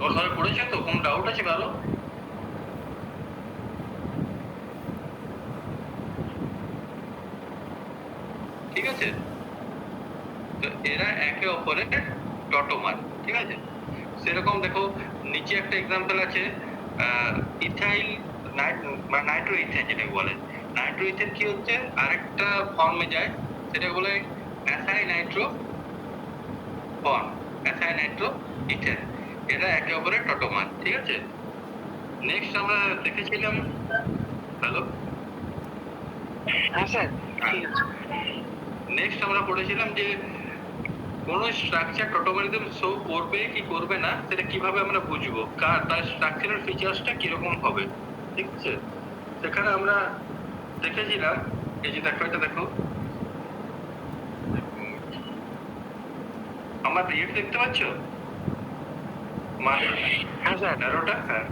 ওর সবাই পড়েছে তো? কোনো ডাউট আছে কারো? ঠিক আছে, তো এরা একে অপরের টটোমার। ঠিক আছে, সেরকম দেখো নিচে একটা এক্সাম্পল আছে, ইথাইল মানে নাইট্রো ইথেন যেটাকে বলে। নাইট্রো ইথেন কি হচ্ছে, আরেকটা ফর্মে যায়, সেটাকে বলে অ্যাসাই নাইট্রো ফর্ম, অ্যাসাই নাইট্রো ইথেন। এরা একে অপরের টটোমার। ঠিক আছে, নেক্সট আমরা দেখেছিলাম, হ্যালো, হ্যাঁ স্যার, ঠিক আছে। নেক্সট আমরা পড়েছিলাম যে কোন স্ট্রাকচার টোটোমারিজম শো করবে কি করবে না সেটা কিভাবে আমরা বুঝবো, তার স্ট্রাকচারাল ফিচার্সটা কিরকম হবে। ঠিক আছে, সেখানে আমরা দেখেছিলাম, এই যে দেখো, এটা দেখো, আমার ইয়ে দেখতে পাচ্ছ, হ্যাঁ স্যার। অ্যারোটা, হ্যাঁ,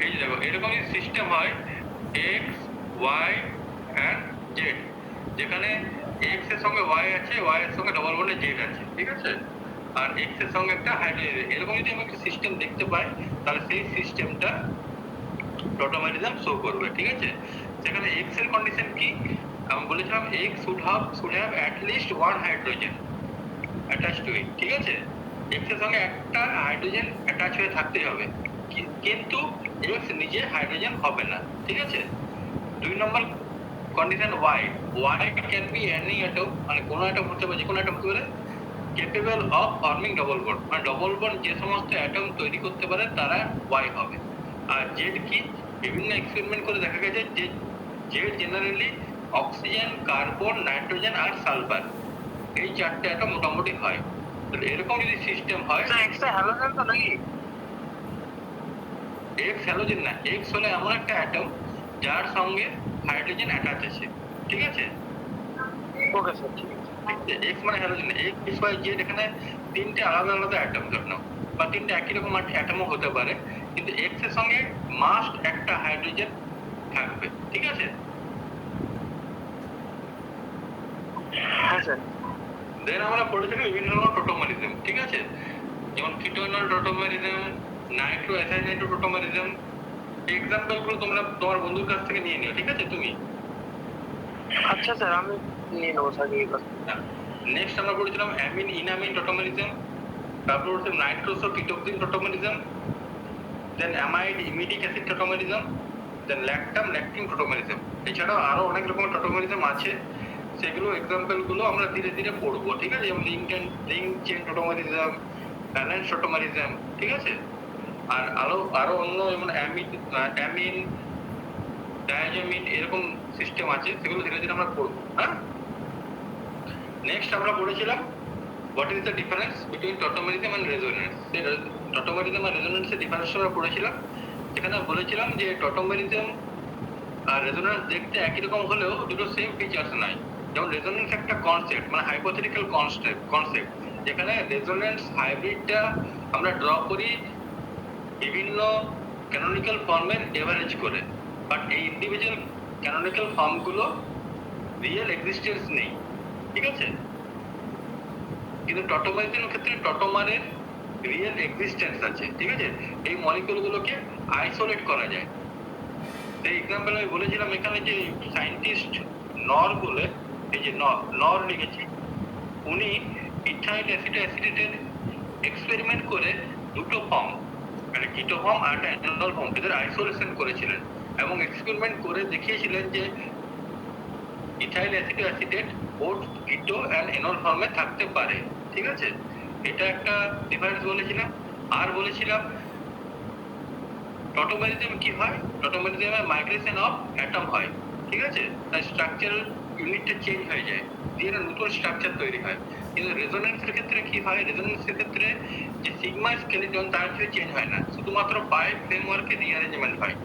এই যে দেখো, এরকম সিস্টেম হয় এক্স, ওয়াই অ্যান্ড জেড, যেখানে এক্স এর সঙ্গে ওয়াই আছে, ওয়াই এর সঙ্গে ডবল বন্ডে জেড আছে। ঠিক আছে, আর এক্স এর সঙ্গে একটা হাইড্রোজেন, এরকম যদি আমি একটা সিস্টেম দেখতে পাই, তাহলে সেই সিস্টেমটা টোটোমারিজম শো করবে। ঠিক আছে, সেখানে এক্স এর কন্ডিশন কি, আমি বলেছিলাম X should have at least one hydrogen attach to it. ঠিক আছে, এক্স এর সঙ্গে একটা হাইড্রোজেন অ্যাটাচ হয়ে থাকতেই হবে, কিন্তু এক্স নিজে হাইড্রোজেন হবে না। ঠিক আছে, 2 number condition Y, Y can be any atom, মানে কোনো অ্যাটম হতে পারে, যে কোনো অ্যাটম হতে পারে, capable of forming double bond, মানে ডবল বন্ড যে সমস্ত অ্যাটম তৈরি করতে পারে তারা ওয়াই হবে। আর জেড কি, বিভিন্ন এক্সপেরিমেন্ট করে দেখা গেছে যে Z generally oxygen, carbon, nitrogen আর সালফার, এই চারটে অ্যাটম মোটামুটি হয়। তাহলে এরকম যদি সিস্টেম হয়, এক্সট্রা হ্যালোজেন তো নাকি? এক্স হ্যালোজেন না, এক্স হলো এমন একটা অ্যাটম যার সঙ্গে হাইড্রোজেন অ্যাটাচ আছে। ঠিক আছে, ওকে স্যার, ঠিক আছে। এক্স মানে হ্যালোজেন, এক্স ওয়াই জেড, এখানে তিনটে আলাদা আলাদা অ্যাটম ধরে নাও, বা তিনটে একই রকম অ্যাটমও হতে পারে, কিন্তু এক্স এর সঙ্গে মাস্ট একটা হাইড্রোজেন থাকবে। ঠিক আছে, হ্যাঁ স্যার। দেন আমরা পড়েছিলাম বিভিন্ন রকম টোটোমারিজম। ঠিক আছে, যেমন কিটোনাল tautomerism, Nitro acyl Nitro tautomerism, example গুলো তোমরা তোমার বন্ধুর কাছ থেকে নিয়ে নিও। ঠিক আছে, তুমি। আচ্ছা স্যার, আমি নিয়ে নেবো স্যার এইগুলো। নেক্সট আমরা পড়েছিলাম অ্যামিন ইনামিন টোটোমারিজম, তারপর হচ্ছে নাইট্রোসো কিটোক্সিন টোটোমারিজম, দেন অ্যামাইড ইমিডিক অ্যাসিড টোটোমারিজম, দেন ল্যাকটাম ল্যাকটিন টোটোমারিজম। এছাড়াও আরো অনেক রকমের টোটোমারিজম আছে, সেগুলো এক্সাম্পল গুলো আমরা ধীরে ধীরে পড়বো। ঠিক আছে, যেমন link chain tautomerism, balance tautomerism. ঠিক আছে, আর আরো অন্য যেমন অ্যামিন, ডায়াজামিন, এরকম সিস্টেম আছে, সেগুলো ধীরে ধীরে আমরা পড়বো। হ্যাঁ, নেক্সট আমরা পড়েছিলাম what is the difference between tautomerism and resonance. Tautomerism আর রেজোনেন্সের ডিফারেন্স আমরা পড়েছিলাম, এখানে বলেছিলাম যে টোটোমারিজম আর রেজোনেন্স দেখতে একই রকম হলেও দুটো সেম ফিচার্স নাই। যেমন রেজোনেন্স একটা কনসেপ্ট, মানে হাইপোথেটিক্যাল কনসেপ্ট, যেখানে রেজোনেন্স হাইব্রিডটা আমরা ড্র করি বিভিন্ন ক্যানোনিক্যাল ফর্মের এভারেজ করে, বাট এই ইন্ডিভিজুয়াল ক্যানোনিক্যাল ফর্মগুলো রিয়েল এক্সিস্টেন্স নেই। ঠিক আছে, কিন্তু টোটোমারিজমের ক্ষেত্রে টোটোমারের রিয়েল এক্সিস্টেন্স আছে। ঠিক আছে, এই মলিকিউলগুলোকে আইসোলেট করা যায়। সেই এক্সাম্পল আমি বলেছিলাম, এখানে যে সায়েন্টিস্ট নর বলে, এই যে নর লিখেছি, উনি ইথাইল অ্যাসিটেটের এক্সপেরিমেন্ট করে দুটো ফর্ম, মানে কিটো ফর্ম আর একটা অ্যানোল ফর্ম, এদের আইসোলেশন করেছিলেন এবং এক্সপেরিমেন্ট করে দেখিয়েছিলেন যে ইথাইল অ্যাসিটেট বোথ কিটো অ্যান্ড এনল ফর্মে থাকতে পারে। ঠিক আছে, এটা একটা ডিফারেন্স বলেছিলাম। আর বলেছিলাম টোটোমারিজম কি হয়, টোটোমারিজমে মাইগ্রেশন অফ অ্যাটম হয়। ঠিক আছে, তাই স্ট্রাকচারাল ইউনিটটা চেঞ্জ হয়ে যায়, দিয়ে একটা নতুন স্ট্রাকচার তৈরি হয়। কিন্তু রেজোনেন্সের ক্ষেত্রে কি হয়, রেজোনেন্সের ক্ষেত্রে যে সিগমা স্কেলিটন তার ক্ষেত্রে চেঞ্জ হয় না, শুধুমাত্র পাই ফ্রেমওয়ার্কে রিঅ্যারেঞ্জমেন্ট হয়।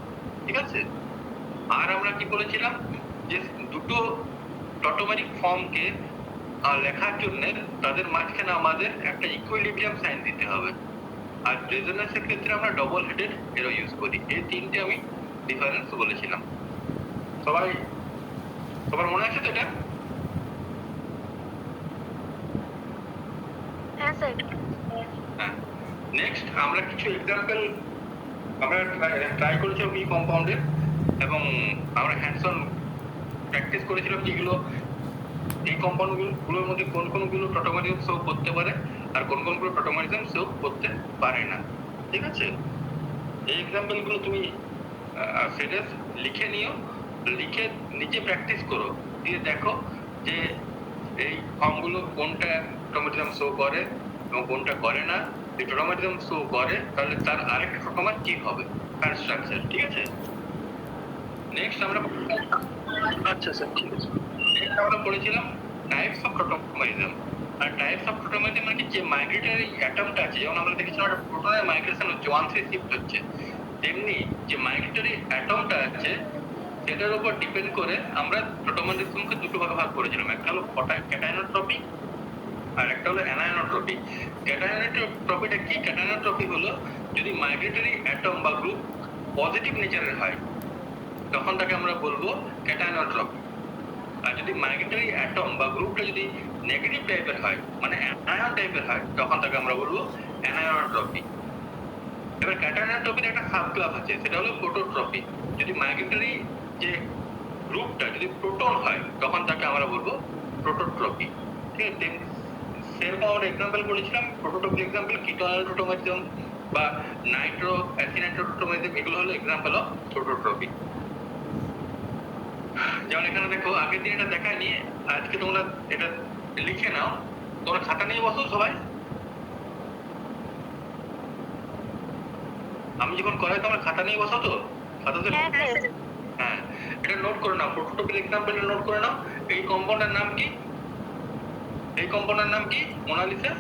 ঠিক আছে, আর আমরা কি বলেছিলাম যে দুটো টোটোমারিক ফর্মকে লেখার জন্য তাদের মাঝখানে আমাদের একটা ইকুইলিব্রিয়াম সাইন দিতে হবে। আর রেজোনেন্সের ক্ষেত্রে আমরা ডবল হেডেড এরো ইউজ করি। এই তিনটে আমি ডিফারেন্স বলেছিলাম। সবার মনে আছে তো এটা? হ্যাঁ স্যার। হ্যাঁ, নেক্সট আমরা কিছু এক্সাম্পল আমরা ট্রাই করেছিলাম বি কম্পাউন্ডের, এবং আমরা হ্যান্ডস অন প্র্যাকটিস করেছিলাম যেগুলো এই কম্পাউন্ডগুলোর মধ্যে কোন কোনগুলো টোটোমারিজম শো করতে পারে আর কোন কোনগুলো টোটোমারিজম শো করতে পারে না। ঠিক আছে, এই এক্সাম্পলগুলো তুমি সেটেস লিখে নিও, লিখে নিজে প্র্যাকটিস করো, দিয়ে দেখো যে এই ফর্মগুলো কোনটা টোটোমারিজম শো করে এবং কোনটা করে না। যদি টোটোমারিজম শো করে তাহলে তার আরেকটা টোটোমার কি হবে, তার স্ট্রাকচার। ঠিক আছে, নেক্সট আমরা আচ্ছা স্যার, ঠিক আছে। আমরা পড়েছিলাম টাইপস অফ টোটোমারিজম। আর টাইপস অফ টোটোমারিজম মানে যে মাইগ্রেটরি অ্যাটমটা আছে, যেমন আমরা দেখেছিলাম একটা প্রোটনের মাইগ্রেশন হচ্ছে, 1,3 শিফট হচ্ছে, তেমনি যে মাইগ্রেটরি অ্যাটমটা আছে সেটার উপর ডিপেন্ড করে আমরা টোটোমারিজমকে দুটো ভাগে ভাগ করেছিলাম। একটা হলো ক্যাটায়নোট্রপি আর একটা হলো অ্যানায়নোট্রপি। ক্যাটায়নোট্রপিটা কি? ক্যাটায়নোট্রপি হলো যদি মাইগ্রেটরি অ্যাটম বা গ্রুপ পজিটিভ নেচারের হয় তখন তাকে আমরা বলবো ক্যাটায়নোট্রপি। আর যদি মাইগ্রেটরি অ্যাটম বা গ্রুপটা যদি নেগেটিভ টাইপের হয়, মানে অ্যানায়ন টাইপের হয়, তখন তাকে আমরা বলবো অ্যানায়নোট্রপি। এবার ক্যাটায়নোট্রপির একটা সাব ক্লাস আছে, সেটা হলো প্রোটোট্রপি। যদি মাইগ্রেটরি যে গ্রুপটা যদি প্রোটন হয় তখন তাকে আমরা বলবো প্রোটোট্রপি। ঠিক আছে, সেরকম আমরা এক্সাম্পল পড়েছিলাম প্রোটোট্রপি এক্সাম্পল কিটোনাল টোটোমারিজম বা নাইট্রো অ্যাসিনাইট্রো টোটোমারিজম, এগুলো হলো এক্সাম্পল অফ প্রোটোট্রপি। যেমন এখানে দেখো, আগের দিন এটা দেখায়নি, আজকে তোমরা এটা লিখে নাও। তোমরা খাতা নিয়ে বসো সবাই, আমি যখন করাই তোমরা খাতা নিয়ে বসো তো? খাতাতে হ্যাঁ, এটা নোট করে নাও, প্রোটোট্রপির এক্সাম্পলটা নোট করে নাও। এই কম্পাউন্ডের নাম কি? এই কম্পাউন্ডের নাম কি Monalisa?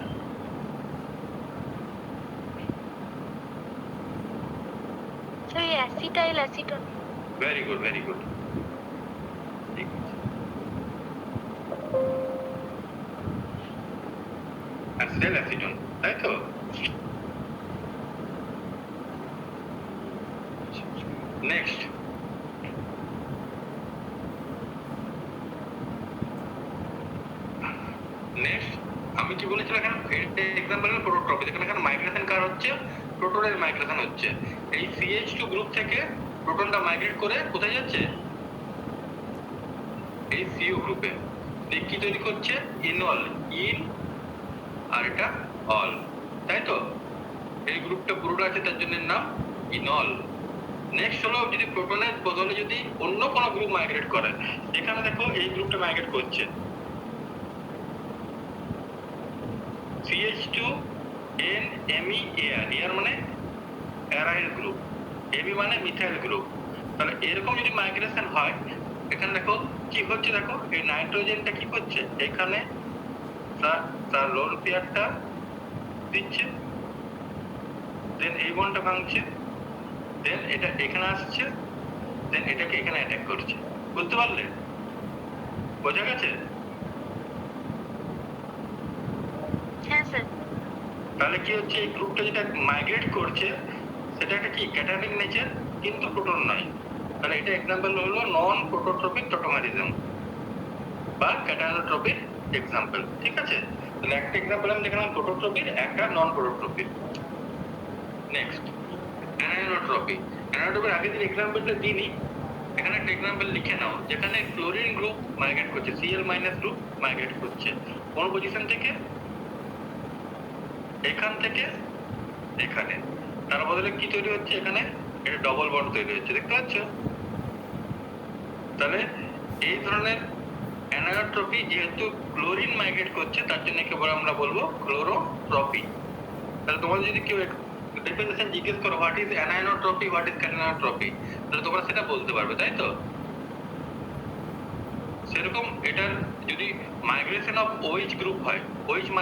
Acetyl acetone. Very good, very good. Acetyl acetone, তাই তো? নেক্সট আমি কি বলেছিলাম, এখানে এক্সাম্পল হলো প্রোটোট্রপি, যেখানে এখানে মাইগ্রেশন কার হচ্ছে, প্রোটনের মাইগ্রেশন হচ্ছে। এই CH2 গ্রুপ থেকে প্রোটনটা মাইগ্রেট করে কোথায় যাচ্ছে? এই CO গ্রুপে। কি তৈরি করছে? ইনঅল, ইন আর এটা অল, তাই তো? এই গ্রুপটা পুরোটা আছে তার জন্য নাম ইনঅল। নেক্সট হলো যদি প্রোটনের বদলে যদি অন্য কোনো গ্রুপ মাইগ্রেট করে, এখানে দেখো এই গ্রুপটা মাইগ্রেট করছে CH2 NMeAr, এর মানে অ্যারাইল গ্রুপ, Ame মানে মিথাইল গ্রুপ। তাহলে এরকম যদি মাইগ্রেশন হয়, এখানে দেখো কি হচ্ছে, দেখো এই নাইট্রোজেনটা কি করছে, এখানে তার লোন পেয়ারটা দিচ্ছে, দেন এই বন্ডটা ভাঙছে, দেন এটা এখানে আসছে, দেন এটাকে এখানে অ্যাটাক করছে। বুঝতে পারলে? বোঝা গেছে? হ্যাঁ স্যার। তাহলে কি হচ্ছে, এই গ্রুপটা যেটা মাইগ্রেট করছে সেটা একটা কি ক্যাটায়নিক নেচার, কিন্তু প্রোটন নয়। তাহলে এটা এক্সাম্পল হলো নন প্রোটোট্রপিক টোটোমারিজম বা ক্যাটায়নোট্রপির এক্সাম্পল। ঠিক আছে, তাহলে একটা এক্সাম্পল আমি দেখালাম প্রোটোট্রপির, একটা নন প্রোটোট্রপির। নেক্সট অ্যানায়নোট্রপি। অ্যানায়নোট্রপির আগের দিন এক্সাম্পলটা দিইনি, এখানে একটা এক্সাম্পল লিখে নাও, যেখানে ক্লোরিন গ্রুপ মাইগ্রেট করছে, Cl- গ্রুপ মাইগ্রেট করছে কোন পজিশন থেকে? এখান থেকে এখানে। তার বদলে কি তৈরি হচ্ছে এখানে? এটা ডবল বন্ড তৈরি হচ্ছে, দেখতে পাচ্ছ? তাহলে এই ধরনের অ্যানায়নোট্রপি যেহেতু ক্লোরিন মাইগ্রেট করছে, তার জন্য কেবল আমরা বলবো ক্লোরোট্রপি। তাহলে তোমাদের যদি কেউ ডেফিনেশন জিজ্ঞেস করো হোয়াট ইজ অ্যানায়নোট্রপি, হোয়াট ইজ ক্যাটায়নোট্রপি, তাহলে তোমরা সেটা বলতে পারবে, তাই তো? সেরকম এটার যদি মাইগ্রেশন অফ OH গ্রুপ হয়, OH-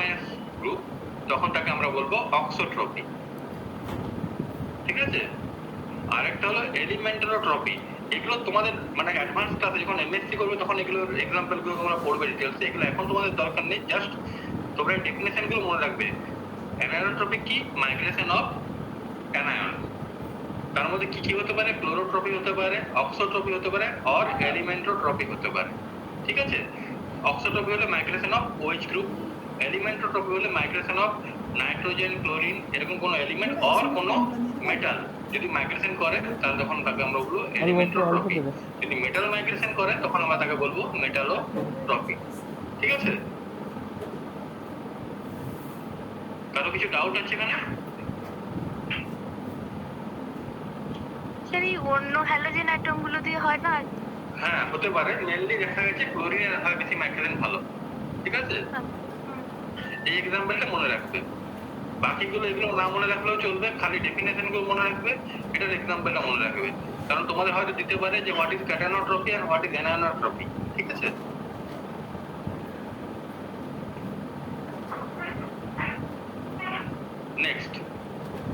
গ্রুপ, তখন তাকে আমরা বলবো অক্সোট্রপি। ঠিক আছে, আরেকটা হলো এলিমেন্টারোট্রপি। এগুলো তোমাদের মানে অ্যাডভান্স ক্লাসে যখন MSc করবে তখন এগুলোর এক্সাম্পল গুলো তোমরা পড়বে ডিটেইলসে, এগুলো এখন তোমাদের দরকার নেই, জাস্ট তোমরা ডেফিনেশন গুলো মনে রাখবে। অ্যানায়নোট্রপি কি? Migration of anion. তার মধ্যে কি কি হতে পারে? ক্লোরোট্রপি হতে পারে, অক্সোট্রপি হতে পারে, আর এলিমেন্টোট্রপি হতে পারে। ঠিক আছে, অক্সোট্রপি হলে মাইগ্রেশন অফ OH গ্রুপ, এলিমেন্টোট্রপি হলে মাইগ্রেশন অফ নাইট্রোজেন, ক্লোরিন এরকম কোনো এলিমেন্ট অর কোনো মেটাল যদি মাইগ্রেশন করে তাহলে তখন তাকে আমরা বলবো এলিমেন্টোট্রপি। যদি মেটাল মাইগ্রেশন করে তখন আমরা তাকে বলবো মেটালোট্রপি। ঠিক আছে? কারো কিছু ডাউট আছে এখানে? স্যার এই অন্য হ্যালোজেন অ্যাটম গুলো দিয়ে হয় না? হ্যাঁ, হতে পারে। মেনলি দেখা গেছে ক্লোরিনের হয় বেশি মাইগ্রেশন ভালো। ঠিক আছে? এই এক্সাম্পলটা মনে রাখবে। বাকিগুলো এগুলো না মনে রাখলেও চলবে, খালি ডেফিনেশন গুলো মনে রাখবে, এটার এক্সাম্পলটা মনে রাখবে। কারণ তোমাদের হয়তো দিতে পারে যে হোয়াট ইজ ক্যাটানোট্রপি আর হোয়াট ইজ অ্যানানোট্রপি। ঠিক আছে?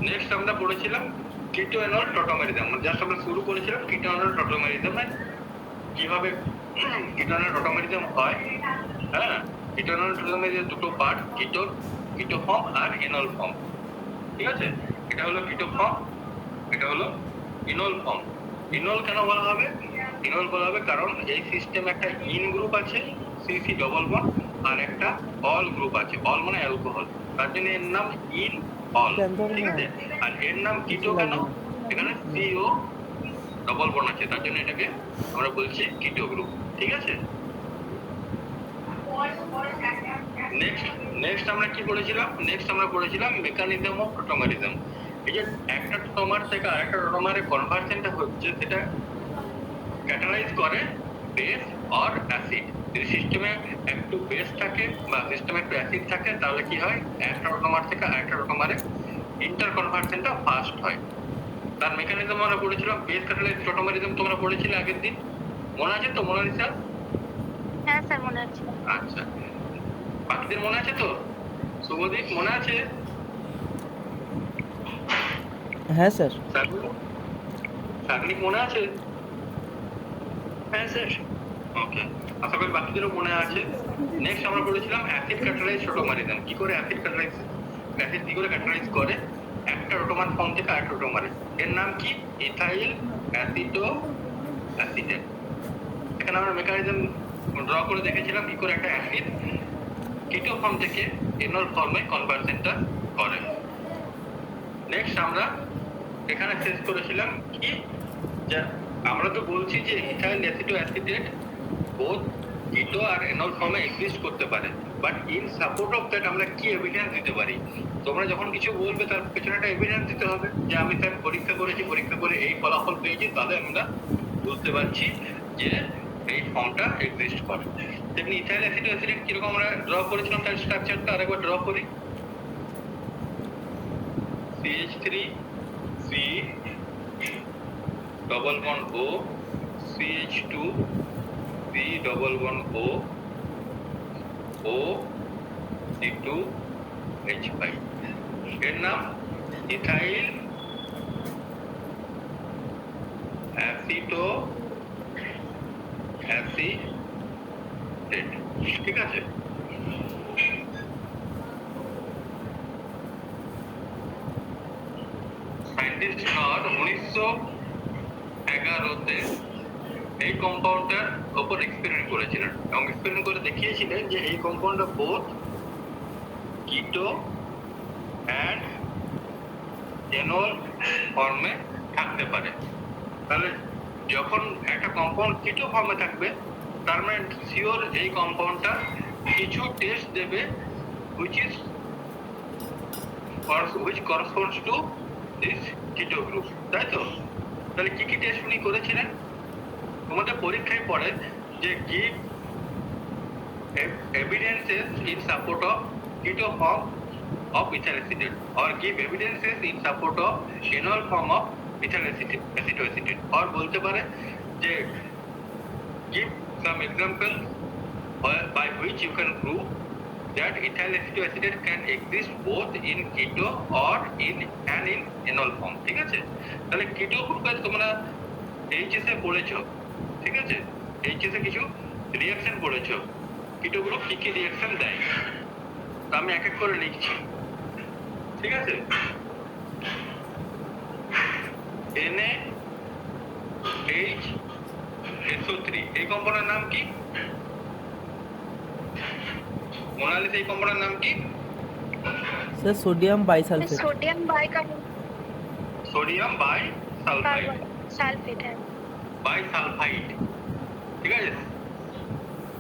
নেক্সট আমরা পড়েছিলাম কিটোএনল টটোমেরিজম। জাস্ট আমরা শুরু করেছিলাম কিটোএনল টটোমেরিজমে কিভাবে কিটোএনল টটোমেরিজম হয়। হ্যাঁ, কিটোএনল টটোমেরিজমের দুটো পার্ট, কিটো ফর্ম আর এনল ফর্ম। ঠিক আছে? এটা হলো কিটো ফর্ম, এটা হলো ইনল ফর্ম। ইনল কেন বলা হবে? ইনল বলা হবে কারণ এই সিস্টেমে একটা ইন গ্রুপ আছে, সিসি ডবল বন্ড, আর একটা অল গ্রুপ আছে। অল মানে অ্যালকোহল, তার জন্য এর নাম ইন অল। ঠিক আছে? আর এর নাম কিটো কেন? এখানে সিও ডবল বন্ড আছে, তার জন্য এটাকে আমরা বলছি কিটো গ্রুপ। ঠিক আছে? নেক্সট আমরা কি পড়েছিলাম? নেক্সট আমরা পড়েছিলাম মেকানিজম অফ টোটোমারিজম। এই যে একটা টোটোমার থেকে আরেকটা টোটোমারে কনভার্সনটা হচ্ছে, সেটা ক্যাটালাইজ করে বেস অর অ্যাসিড। যদি সিস্টেমে একটু বেস থাকে বা সিস্টেমে একটু অ্যাসিড থাকে তাহলে কি হয়, একটা টোটোমার থেকে আরেকটা টোটোমারে ইন্টার কনভার্সনটা ফাস্ট হয়। তার মেকানিজম আমরা পড়েছিলাম। বেস ক্যাটালাইজ টোটোমারিজম তোমরা পড়েছিলে আগের দিন, মনে আছে তো মোনালিসা? হ্যাঁ স্যার মনে আছে। আচ্ছা, বাকিদের মনে আছে তো? শুভদীপ মনে আছে? হ্যাঁ স্যার। সাগনিক মনে আছে? হ্যাঁ স্যার। ওকে, আশা করি বাকিদেরও মনে আছে। নেক্সট আমরা পড়েছিলাম অ্যাসিড ক্যাটালাইজ টোটোমারিজম। কি করে অ্যাসিড কি করে ক্যাটালাইজ করে একটা টোটোমার ফর্ম থেকে আরেকটা টোটোমারে। এর নাম কি? Ethyl aceto acetate. এখানে আমরা মেকানিজম ড্র করে দেখেছিলাম কি করে একটা অ্যাসিড কিটো ফর্ম থেকে এনল ফর্মে কনভার্সনটা করে। নেক্সট আমরা এখানে শেষ করেছিলাম কি, যে আমরা তো বলছি যে ইথাইল অ্যাসিটো অ্যাসিটেট বোথ কিটো আর এনল ফর্মে এক্সিস্ট করতে পারে, but in support of that আমরা কি এভিডেন্স দিতে পারি? তোমরা যখন কিছু বলবে তার পেছনে একটা এভিডেন্স দিতে হবে, যে আমি স্যার পরীক্ষা করেছি, পরীক্ষা করে এই ফলাফল পেয়েছি, তাহলে আমরা বুঝতে পারছি যে এই ফর্মটা এক্সিস্ট করে। তেমনি ইথাইল অ্যাসিটো অ্যাসিটেট কিরকম আমরা ড্র করেছিলাম, তার স্ট্রাকচারটা আরেকবার ড্র করি। CH3 C double bond O, CH2 C double bond O, O C2 H5। এর নাম ইথাইল অ্যাসিটো অ্যাসিটেট। ঠিক আছে? সায়েন্টিস্ট 1911-তে এই কম্পাউন্ডটার উপর এক্সপেরিমেন্ট করেছিলেন এবং এক্সপেরিমেন্ট করে দেখিয়েছিলেন যে এই কম্পাউন্ডটা বোথ কিটো অ্যান্ড এনল ফর্মে থাকতে পারে। তাহলে যখন একটা কম্পাউন্ড কিটো ফর্মে থাকবে তার মানে শিওর এই কম্পাউন্ডটা কিছু টেস্ট দেবে which corresponds to this keto group, তাই তো? তাহলে কি কি টেস্ট উনি করেছিলেন? তোমাদের পরীক্ষায় পড়ে যে give evidences in support of keto form of ethyl acetate or give evidences in support of enol form of ethyl acetoacetate, or বলতে পারে যে give some examples by which you can prove that ethyl acetoacetate can exist both in keto or in enol form। ঠিক আছে? তাহলে keto গ্রুপে তোমরা HS এ পড়েছো, ঠিক আছে? এইচএস এ কিছু রিঅ্যাকশন পড়েছো, কিটো গ্রুপ কি কি রিঅ্যাকশন দেয়, তো আমি এক এক করে লিখছি। ঠিক আছে? NaHSO3 এই কম্পাউন্ডের নাম কি? মোনালিসা, এই কম্পাউন্ডের নাম কি? Sir sodium bisulphate. Sodium bicarbonate sodium bi sulphide, sulphate. হ্যাঁ বাই সালফাইড, ঠিক আছে,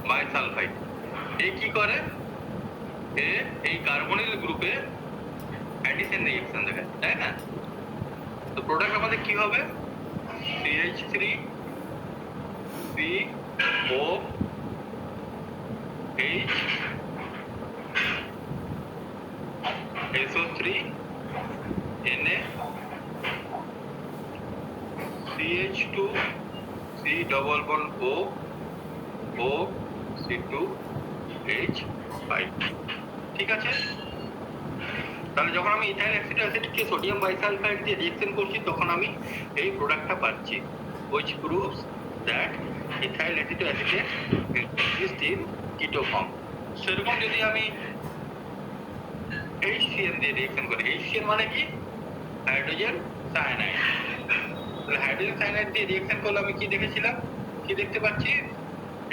বাই সালফাইড। এ কি করে, এ এই কার্বনিল গ্রুপে অ্যাডিশন রিঅ্যাকশন দেখায়, তাই না? তো প্রোডাক্ট আমাদের কি হবে, CH3 COH SO3 Na CH2 C double bond O O C2H5, ঠিক আছে? তাহলে যখন আমি ইথাইল অ্যাসিডকে সোডিয়াম বাইসালফাইড দিয়ে রিঅ্যাকশন করছি তখন আমি এই প্রোডাক্টটা পাচ্ছি, which proves that ethyl acetate exists in keto form. সেরকম যদি আমি HCN দিয়ে রিঅ্যাকশন করি, HCN মানে কি, হাইড্রোজেন সায়ানাইড। তাহলে হাইড্রোজেন সায়ানাইড দিয়ে রিঅ্যাকশন করলে আমি কি দেখেছিলাম, কি দেখতে পাচ্ছি,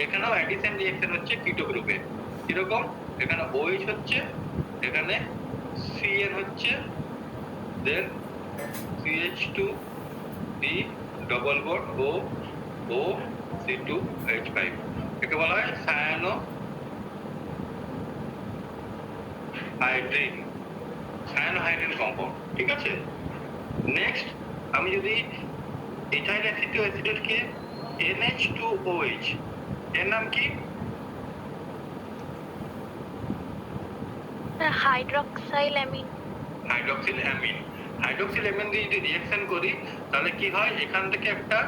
এখানেও অ্যাডিশন রিঅ্যাকশন হচ্ছে কিটো গ্রুপে। কিরকম, এখানে OH হচ্ছে, এখানে CN হচ্ছে, দেন CH2 C double bond O O C2H5, একে বলা হয় সায়ানোহাইড্রিন কম্পাউন্ড, ঠিক আছে? নেক্সট আমি যদি ইথাইল অ্যাসিডকে NH2OH, এর নাম কি, hydroxyl amine. Hydroxyl amine. Hydroxyl amine দিয়ে যদি রিঅ্যাকশন করি তাহলে কি হয়, এখান থেকে একটা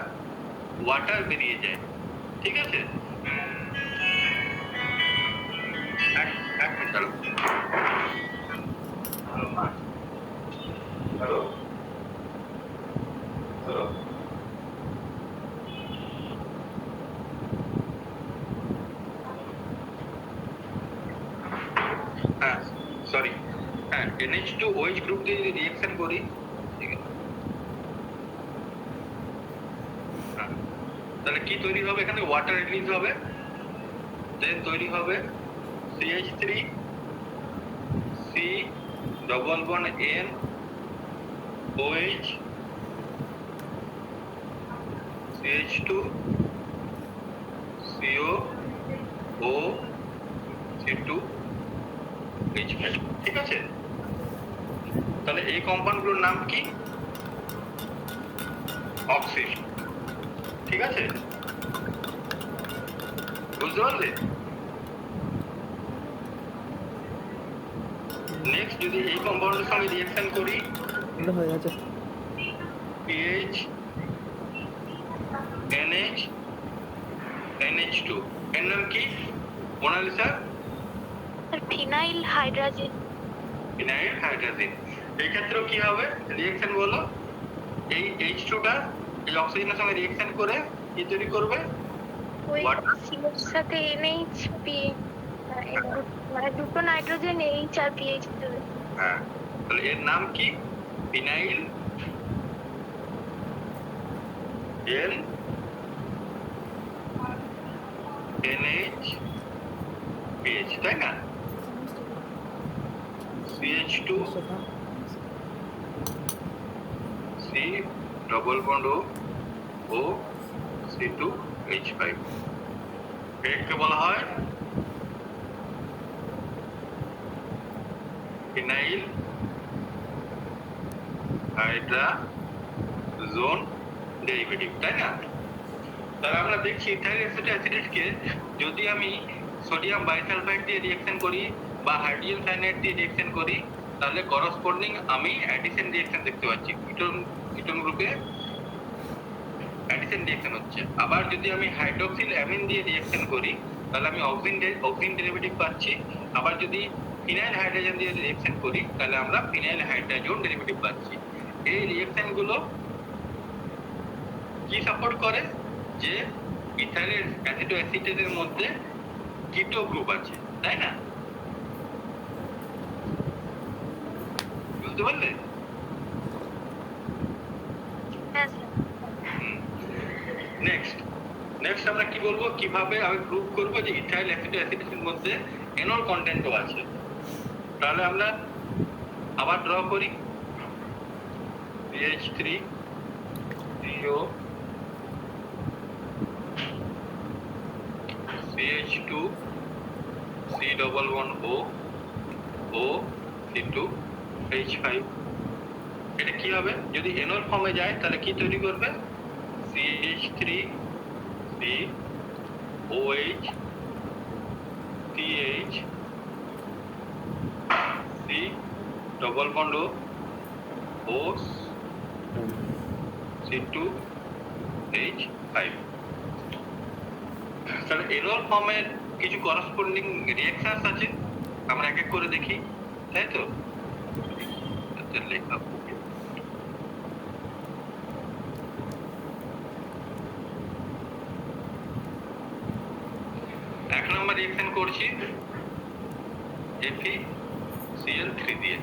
ওয়াটার বেরিয়ে যায়, ঠিক আছে? এক মিনিট দাঁড়াও। হ্যালো হ্যালো, হ্যাঁ সরি, হ্যাঁ NH2OH গ্রুপ দিয়ে যদি রিঅ্যাকশন করি, ঠিক আছে, হ্যাঁ, তাহলে কি তৈরি হবে, এখানে ওয়াটার রিলিজ হবে, দেন তৈরি হবে CH3 C double bond N OH CH2 CO O C2H5, ঠিক আছে? তাহলে এই কম্পাউন্ডগুলোর নাম কি, অক্সিল, ঠিক আছে? বুঝতে পারলে? নেক্সট যদি এই কম্পাউন্ডের সঙ্গে রিঅ্যাকশন করি, এটা হয়ে গেছে। PH NH NH2, এর নাম কি, Monalisa, phenyl hydrogen. Phenyl hydrogen. এই ক্ষেত্রেও কি হবে, রিঅ্যাকশন বলো, এই H2টা এই অক্সিজেনের সঙ্গে রিঅ্যাকশন করে কি তৈরি করবে, ওই Water? সিএর সাথে NH মানে দুটো নাইট্রোজেন H আর PH দেবে। হ্যাঁ, তাহলে এর নাম কি, ফিনাইল N NH PH, তাই না? CH2 C double bond O C2H5, একে বলা হয় ফিনাইল হাইড্রোজেন ডেরিভেটিভ, তাই না? তাহলে আমরা দেখছি ইথাইল অ্যাসিডকে যদি আমি সোডিয়াম বাইসালফাইড দিয়ে রিঅ্যাকশন করি বা হাইড্রোজেন সায়ানাইড দিয়ে রিঅ্যাকশন করি, তাহলে করসপন্ডিং আমি অ্যাডিশন রিঅ্যাকশন দেখতে পাচ্ছি, কিটোন গ্রুপে অ্যাডিশন রিঅ্যাকশন হচ্ছে। আবার যদি আমি হাইড্রক্সিল অ্যামিন দিয়ে রিঅ্যাকশন করি তাহলে আমি অক্সিজেন ডেরিভেটিভ পাচ্ছি। আবার যদি ফিনাইল হাইড্রোজেন দিয়ে রিঅ্যাকশন করি তাহলে আমরা ফিনাইল হাইড্রোজেন ডেরিভেটিভ পাচ্ছি। এই রিঅ্যাকশনগুলো কি সাপোর্ট করে, যে ইথাইল অ্যাসিডের মধ্যে কিটো গ্রুপ আছে, তাই না? বুঝতে পারলে? হ্যাঁ স্যার। নেক্সট আমরা কি বলবো, কিভাবে আমি প্রুভ করব যে ইথাইল অ্যাসিডের মধ্যে এনল কন্টেন্টও আছে। তাহলে আমরা আবার ড্র করি CH3 CO CH2 C double one O O C2 H5 এটা কি হবে যদি এনল ফর্মে যায় তাহলে কি তৈরি করবে CH3 C OH CH C double bond O O C2 H5 তাহলে এনল ফর্মের কিছু করসপন্ডিং রিঅ্যাকশনস আছে আমরা এক এক করে দেখি তাই তো লেখা এক নম্বর রিঅ্যাকশন করছি FeCl3 দিয়ে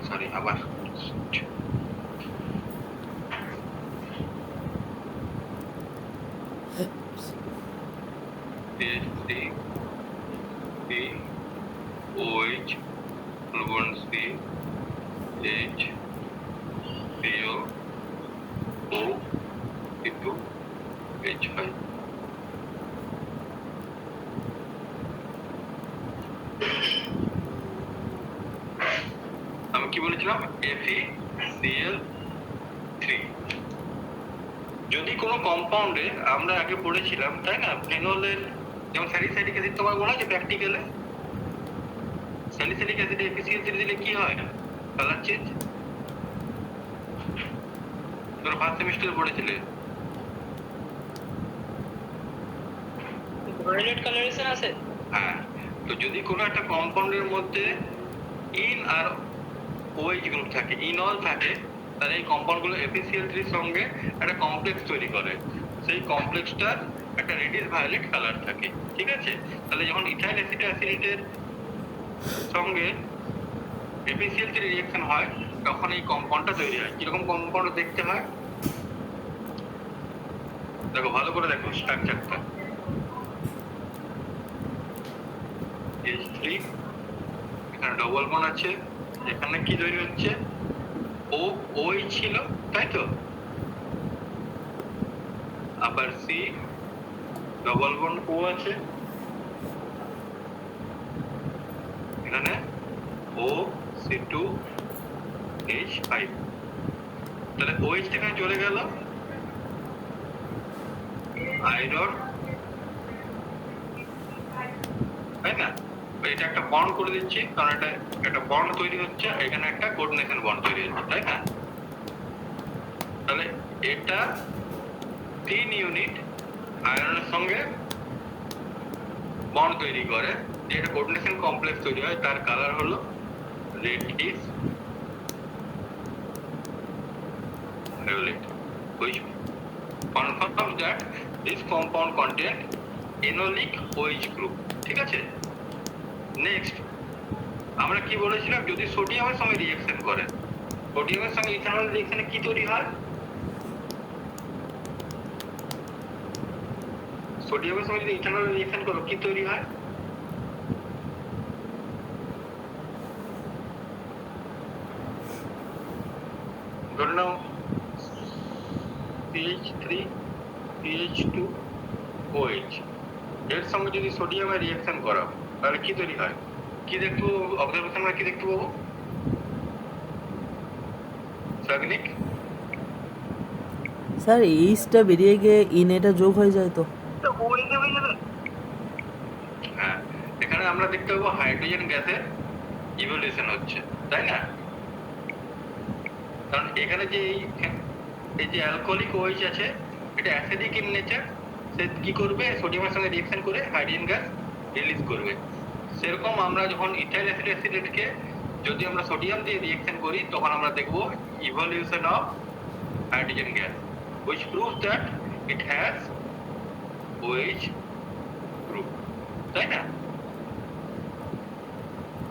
সরি আবার CH3 C OH double C H CO O C2 H5 আমি কি বলেছিলাম FeCl3 যদি কোনো কম্পাউন্ডে আমরা আগে পড়েছিলাম তাই না ফেনলের যেমন স্যালিসাইলিক অ্যাসিড তোমার বলা যে প্র্যাকটিক্যালে স্যালিসাইলিক অ্যাসিডে FeCl3 দিলে কি হয় কালার চেঞ্জ তোমরা ফার্স্ট সেমিস্টারে পড়েছিলে ভায়োলেট কালারেশন আছে হ্যাঁ তো যদি কোনো একটা কম্পাউন্ডের মধ্যে ইন আর OH গ্রুপ থাকে ইনল থাকে তাহলে এই কম্পাউন্ডগুলো FeCl3 এর সঙ্গে একটা কমপ্লেক্স তৈরি করে সেই কমপ্লেক্সটার একটা রেডিশ ভায়োলেট কালার থাকে ঠিক আছে তাহলে যখন ইথাইল অ্যাসিডের সঙ্গে FeCl3 রিঅ্যাকশন হয় তখন এই কম্পাউন্ডটা তৈরি হয় কিরকম কম্পাউন্ড দেখতে হয় দেখো ভালো করে দেখো স্ট্রাকচারটা H3 এখানে ডবল বন্ড আছে এখানে কি তৈরি হচ্ছে ও ওই ছিল তাই তো আবার C ডবল বন্ড ও আছে এখানে O C2 H5 তাহলে OH এখানে চলে গেল আয়রন তাই না এটা একটা বন্ড করে দিচ্ছি কারণ এটা একটা বন্ড তৈরি হচ্ছে এখানে একটা কোঅর্ডিনেশন বন্ড তৈরি হচ্ছে তাই না তাহলে এটা 3 ইউনিট আয়রনের সঙ্গে বন্ড তৈরি করে যেটা কোঅর্ডিনেশন কমপ্লেক্স তৈরি হয় তার কালার হলো reddish violet which confirms that this compound contains enolic OH group ঠিক আছে নেক্সট আমরা কি বলেছিলাম যদি সোডিয়ামের সঙ্গে রিঅ্যাকশন করে সোডিয়ামের সঙ্গে ইথানল রিঅ্যাকশনে কি তৈরি হয় সোডিয়ামের সঙ্গে যদি ইথানল রিঅ্যাকশন করো কি তৈরি হয় ধরে নাও CH3 CH2 OH এর সঙ্গে যদি সোডিয়ামের রিঅ্যাকশন করা তাহলে কি তৈরি হয় কি দেখতে অবজারভেশন আমরা কি দেখতে পাবো সাগনিক স্যার এইচটা বেরিয়ে গিয়ে ইন এটা যোগ হয়ে যায় তো তো ওই দেবে যাবে হ্যাঁ এখানে আমরা দেখতে পাবো হাইড্রোজেন গ্যাসের ইভলিউশন হচ্ছে তাই না কারণ এখানে যে এই যে অ্যালকোহলিক OH আছে এটা অ্যাসিডিক ইন নেচার সে কি করবে সোডিয়ামের সঙ্গে রিঅ্যাকশন করে হাইড্রোজেন গ্যাস রিলিজ করবে সেরকম আমরা যখন ইথাইল অ্যাসিডকে যদি আমরা সোডিয়াম দিয়ে রিঅ্যাকশন করি তখন আমরা দেখব evolution of hydrogen gas which proves that it has OH group তাই না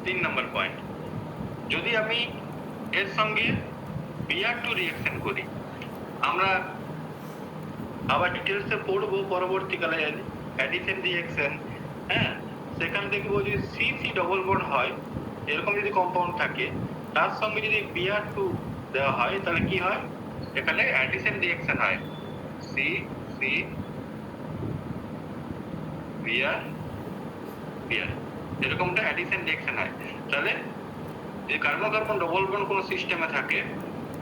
3 নম্বর পয়েন্ট যদি আমি এর সঙ্গে Br2 রিঅ্যাকশন করি আমরা আবার ডিটেইলসে পড়বো পরবর্তীকালে অ্যাডিশন রিঅ্যাকশন হ্যাঁ সেখানে দেখবো যদি CC ডবল বন্ড হয় এরকম যদি কম্পাউন্ড থাকে তার সঙ্গে যদি Br2 দেওয়া হয় তাহলে কি হয়, এখানে অ্যাডিশন রিঅ্যাকশন হয়, সি সি Br Br, এরকমটা অ্যাডিশন রিঅ্যাকশন হয়। তাহলে যদি কার্বন কার্বন ডবল বন্ড কোনো সিস্টেমে থাকে,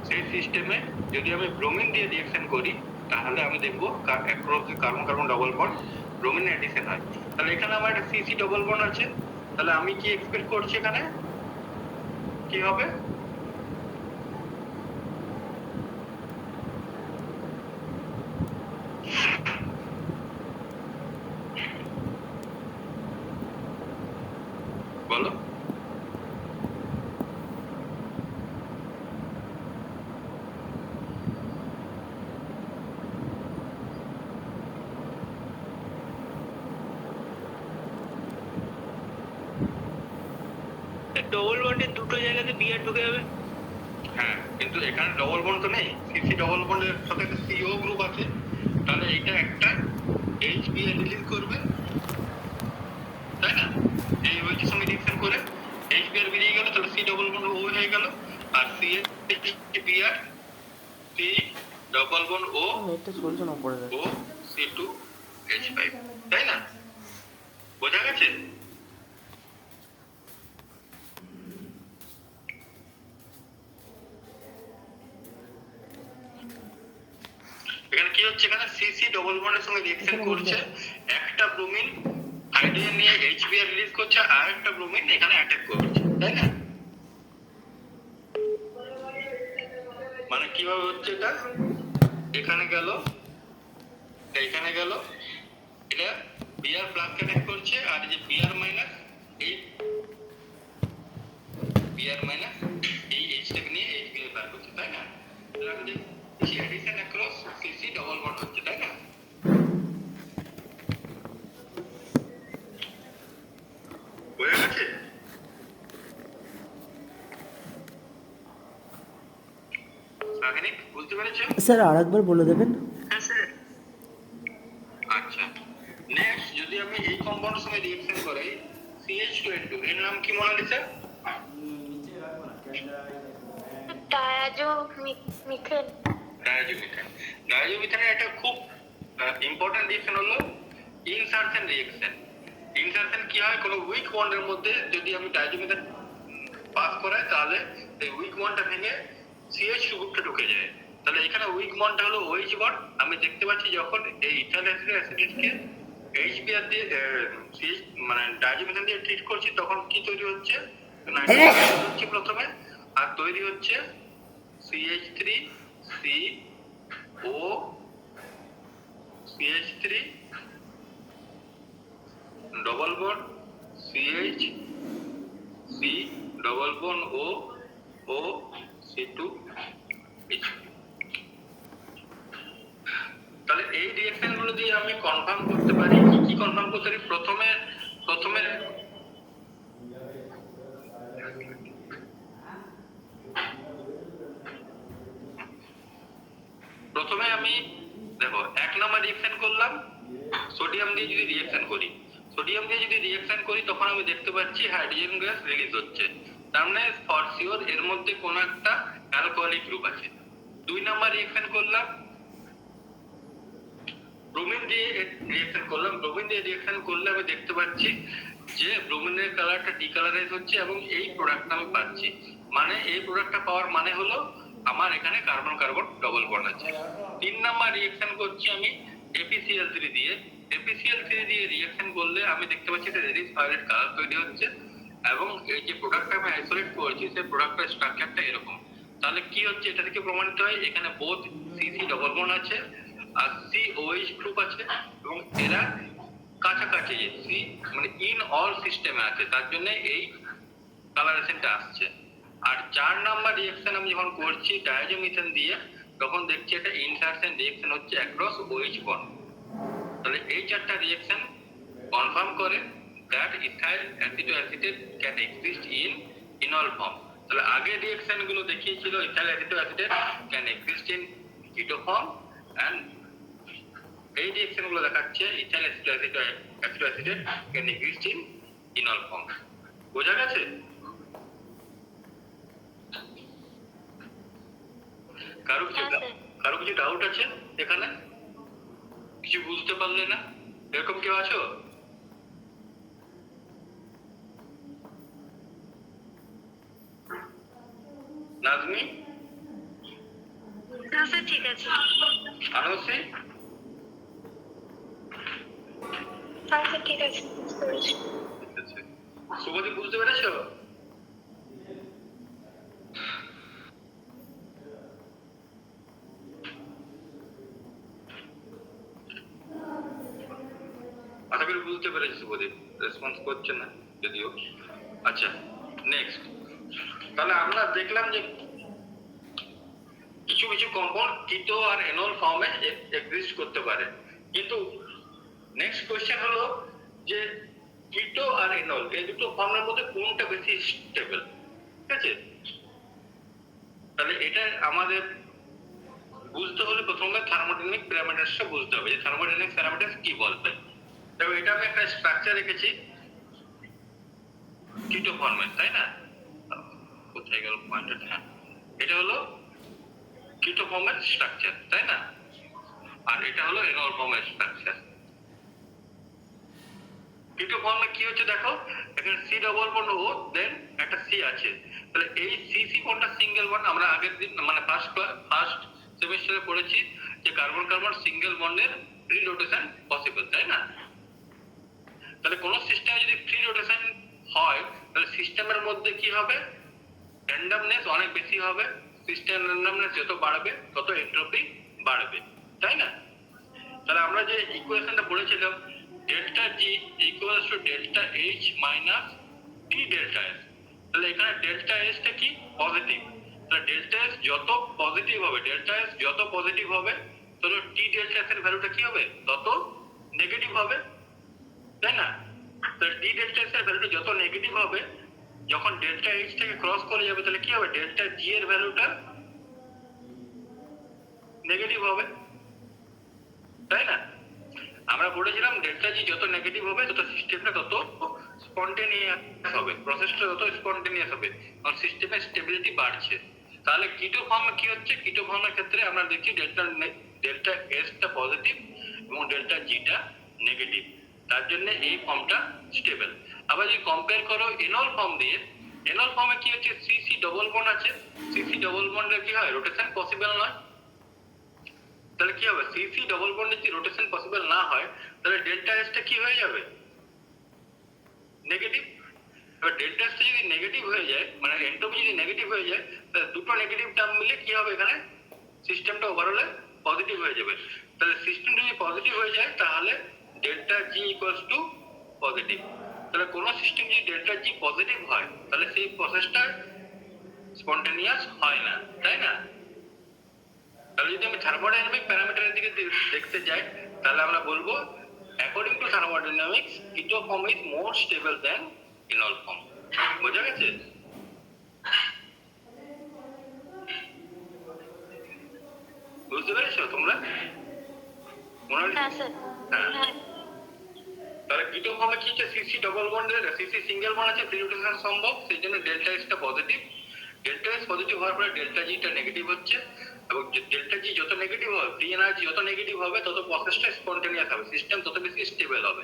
সেই সিস্টেমে যদি আমি ব্রোমিন দিয়ে রিঅ্যাকশন করি তাহলে আমি দেখবো across carbon carbon double bond bromine addition হয়। তাহলে এখানে আমার একটা সিসি ডবল বন্ড আছে, তাহলে আমি কি এক্সপেক্ট করছি এখানে কি হবে, বলো? ডবল বন্ডের দুটো জায়গাতে বিয়ার ঢুকে যাবে। হ্যাঁ, কিন্তু এখানে ডবল বন্ড তো নেই, সিসি ডবল বন্ডের সাথে একটা সিও গ্রুপ আছে, তাহলে এটা একটা HBr রিলিজ করবে, তাই না? এই ওইটার সঙ্গে রিঅ্যাকশন করে HBr বেরিয়ে গেল, তাহলে সি ডবল বন্ড ও হয়ে গেল, আর C Br C double bond ও এটা চলছে না উপরে ও C2H5, তাই না? বোঝা গেছে? এখানে কি হচ্ছে, এখানে সিসি ডবল বন্ডের সঙ্গে রিঅ্যাকশন করছে, একটা ব্রোমিন হাইড্রোজেন নিয়ে HBr রিলিজ করছে, আর একটা ব্রোমিন এখানে অ্যাটাক করছে, তাই না? মানে কিভাবে হচ্ছে এটা, এখানে গেল এইখানে গেল, এটা Br প্লাস অ্যাটাক করছে, আর এই যে Br মাইনাস এই Br মাইনাস এই H টাকে নিয়ে HBr বার করছে, তাই না? তাহলে আমি দেখছি addition across CC double bond হচ্ছে, তাই না? বোঝা গেছে? সাগনিক বুঝতে পেরেছো? স্যার আরেকবার বলে দেবেন। হ্যাঁ স্যার। আচ্ছা, নেক্সট যদি আমি এই কম্পাউন্ডের সঙ্গে রিঅ্যাকশন করাই CH2N2, এর নাম কি মনে আছে? ডায়াজোমিথেন। ডায়াজোমিথেন। ডায়াজোমিথেনের একটা খুব ইম্পর্টেন্ট রিঅ্যাকশন হলো ইনসারশন রিঅ্যাকশন। ইনসারশন কি হয়, কোনো উইক বন্ডের মধ্যে যদি আমি ডায়াজোমিথেন পাস করাই তাহলে এই উইক বন্ডটা ভেঙে CH2 গ্রুপটা ঢুকে যায়। তাহলে এখানে উইক বন্ডটা হলো OH বন্ড। আমি দেখতে পাচ্ছি যখন এই ইথাইল অ্যাসিডকে HBr দিয়ে মানে ডায়াজোমিথেন দিয়ে ট্রিট করছি তখন কি তৈরি হচ্ছে, নাইট্রোজেন হচ্ছে প্রথমে, আর তৈরি হচ্ছে CH3 CO CH3 double bond CH C double bond O O C2H। তাহলে এই রিঅ্যাকশন গুলো দিয়ে আমি কনফার্ম করতে পারি, কি কনফার্ম করতে পারি, প্রথমে আমি দেখো 1 নম্বর রিঅ্যাকশন করলাম, সোডিয়াম দিয়ে যদি রিঅ্যাকশন করি তখন আমি দেখতে পাচ্ছি হাইড্রোজেন গ্যাস রিলিজ হচ্ছে, তার মানে ফর শিওর এর মধ্যে কোনো একটা অ্যালকোহলিক গ্রুপ আছে। 2 নম্বর রিঅ্যাকশন করলাম, ব্রোমিন দিয়ে রিঅ্যাকশন করলে আমি দেখতে পাচ্ছি যে ব্রোমিনের কালারটা ডিকালারাইজ হচ্ছে এবং এই প্রোডাক্টটা আমি পাচ্ছি, মানে এই প্রোডাক্টটা পাওয়ার মানে হলো আমার এখানে কার্বন কার্বন ডবল বন্ড আছে। 3 নাম্বার রিঅ্যাকশন করছি আমি FeCl3 দিয়ে। FeCl3 দিয়ে রিঅ্যাকশন করলে আমি দেখতে পাচ্ছি এটা রেডিশ ভায়োলেট কালার তৈরি হচ্ছে এবং এই যে প্রোডাক্টটা আমি আইসোলেট করছি সেই প্রোডাক্টের স্ট্রাকচারটা এরকম। তাহলে কি হচ্ছে, এটা থেকে প্রমাণিত হয় এখানে বোথ CC ডবল বন্ড আছে আর COH গ্রুপ আছে এবং এরা কাছাকাছি সি মানে ইন অল সিস্টেমে আছে, তার জন্য এই কালারেশনটা আসছে। আর 4 নাম্বার রিঅ্যাকশন আমি যখন করছি ডায়াজোমিথেন দিয়ে তখন দেখছি এটা ইনসারশন রিঅ্যাকশন হচ্ছে অ্যাক্রস OH বন্ড। তাহলে এই 4টা রিঅ্যাকশন কনফার্ম করে that ethyl acetoacetate can exist in enol form. তাহলে আগের রিঅ্যাকশন গুলো দেখিয়েছিল ethyl acetoacetate can exist in keto form, and এই রিঅ্যাকশন গুলো দেখাচ্ছে ethyl acetoacetate can exist in enol form. বোঝা গেছে? কারো কিছু হ্যাঁ স্যার। কারো কিছু ডাউট আছে এখানে? কিছু বুঝতে পারলে না, এরকম কেউ আছো? নাজমি, হ্যাঁ স্যার ঠিক আছে। আনসি, হ্যাঁ স্যার ঠিক আছে, বুঝতে পেরেছি। ঠিক আছে। শুভদীপ বুঝতে পেরেছো? আশা করি বুঝতে পেরেছি শুভদীপ, রেসপন্স করছে না যদিও। আচ্ছা, নেক্সট। তাহলে আমরা দেখলাম যে কিছু কিছু কম্পাউন্ড কিটো আর এনল ফর্মে এক্সিস্ট করতে পারে, কিন্তু নেক্সট কোশ্চেন হলো যে কিটো আর এনল এই দুটো ফর্মের মধ্যে কোনটা বেশি স্টেবল? ঠিক আছে, তাহলে এটা আমাদের বুঝতে হলে প্রথমে থার্মোডাইনামিক প্যারামিটারসটা বুঝতে হবে যে থার্মোডাইনামিক প্যারামিটারস কি বলতে। দেখো এটা আমি একটা স্ট্রাকচার রেখেছি কিটো ফর্মের, তাই না? কোথায় গেল পয়েন্টটা? হ্যাঁ, এটা হলো কিটো ফর্মের স্ট্রাকচার, তাই না? আর এটা হলো এনল ফর্মের স্ট্রাকচার। কিটো ফর্মে কি হচ্ছে দেখো, এখানে সি ডবল বন্ড ও দেন একটা সি আছে, তাহলে এই সি সি বন্ডটা সিঙ্গেল বন্ড। আমরা আগের দিন মানে ফার্স্ট সেমিস্টারে পড়েছি যে কার্বন কার্বন সিঙ্গেল বন্ডের ফ্রি রোটেশন পসিবল, তাই না? তাহলে কোন সিস্টেমে যদি ফ্রি রোটেশন হয় তাহলে সিস্টেমের মধ্যে কি হবে, র্যান্ডমনেস অনেক বেশি হবে। সিস্টেম র্যান্ডমনেস যত বাড়বে তত এন্ট্রপি বাড়বে, তাই না? তাহলে আমরা যে ইকুয়েশনটা পড়েছিলাম delta G equals to delta H minus T delta S, তাহলে এখানে ডেল্টা এসটা কি পজিটিভ, তাহলে ডেল্টা এস যত পজিটিভ হবে, ডেল্টা এস যত পজিটিভ হবে তাহলে টি ডেল্টা এস এর ভ্যালুটা কি হবে, তত নেগেটিভ হবে, তাই না? তাহলে টি ডেল্টা এস এর ভ্যালুটা যত নেগেটিভ হবে, যখন ডেল্টা এইচ থেকে ক্রস করে যাবে তাহলে কি হবে, ডেল্টা জি এর ভ্যালুটা নেগেটিভ হবে, তাই না? আমরা বলেছিলাম ডেল্টা জি যত নেগেটিভ হবে তত সিস্টেমটা তত স্পন্টেনিয়াস হবে, প্রসেসটা তত স্পন্টেনিয়াস হবে, কারণ সিস্টেমের স্টেবিলিটি বাড়ছে। তাহলে কিটো ফর্মে কি হচ্ছে, কিটো ফর্মের ক্ষেত্রে আমরা দেখি ডেল্টা এসটা পজিটিভ এবং ডেল্টা জিটা নেগেটিভ, তার জন্য এই ফর্মটা স্টেবল। আবার যদি কম্পেয়ার করো এনল ফর্ম দিয়ে, এনল ফর্মে কি হচ্ছে সিসি ডবল বন্ড আছে, সিসি ডবল বন্ডের কি হয়, রোটেশন পসিবল নয়। তাহলে কি হবে, সিসি ডবল বন্ডে যদি রোটেশন পসিবল না হয় তাহলে ডেল্টা এসটা কি হয়ে যাবে, নেগেটিভ। এবার ডেল্টা এসটা যদি নেগেটিভ হয়ে যায়, মানে এন্ট্রপি যদি নেগেটিভ হয়ে যায়, তাহলে দুটো নেগেটিভ টার্ম মিলে কি হবে, এখানে সিস্টেমটা ওভারঅলে পজিটিভ হয়ে যাবে। তাহলে সিস্টেম যদি পজিটিভ হয়ে যায় তাহলে delta G equals to positive. তাহলে কোনো সিস্টেম যদি ডেল্টা জি পজিটিভ হয় তাহলে সেই প্রসেসটা স্পন্টেনিয়াস হয় না, তাই না? তাহলে যদি আমি থার্মোডাইনামিক প্যারামিটারের দিকে দেখতে যাই তাহলে আমরা বলবো according to thermodynamics keto form is more stable than enol form. বোঝা গেছে? বুঝতে পেরেছো তোমরা? মনে হয় হ্যাঁ স্যার। হ্যাঁ। হ্যাঁ তাহলে কিটো ফর্মে কি হচ্ছে, সিসি ডবল বন্ডের সিসি সিঙ্গেল বন্ড আছে, ফ্রি রোটেশন সম্ভব, সেই জন্য ডেল্টা এসটা পজিটিভ। ডেল্টা এস পজিটিভ হওয়ার পরে ডেল্টা জিটা নেগেটিভ হচ্ছে, এবং ডেল্টা জি যত নেগেটিভ হবে, ফ্রি এনার্জি যত নেগেটিভ হবে তত প্রসেসটা স্পন্টেনিয়াস হবে, সিস্টেম তত বেশি স্টেবল হবে।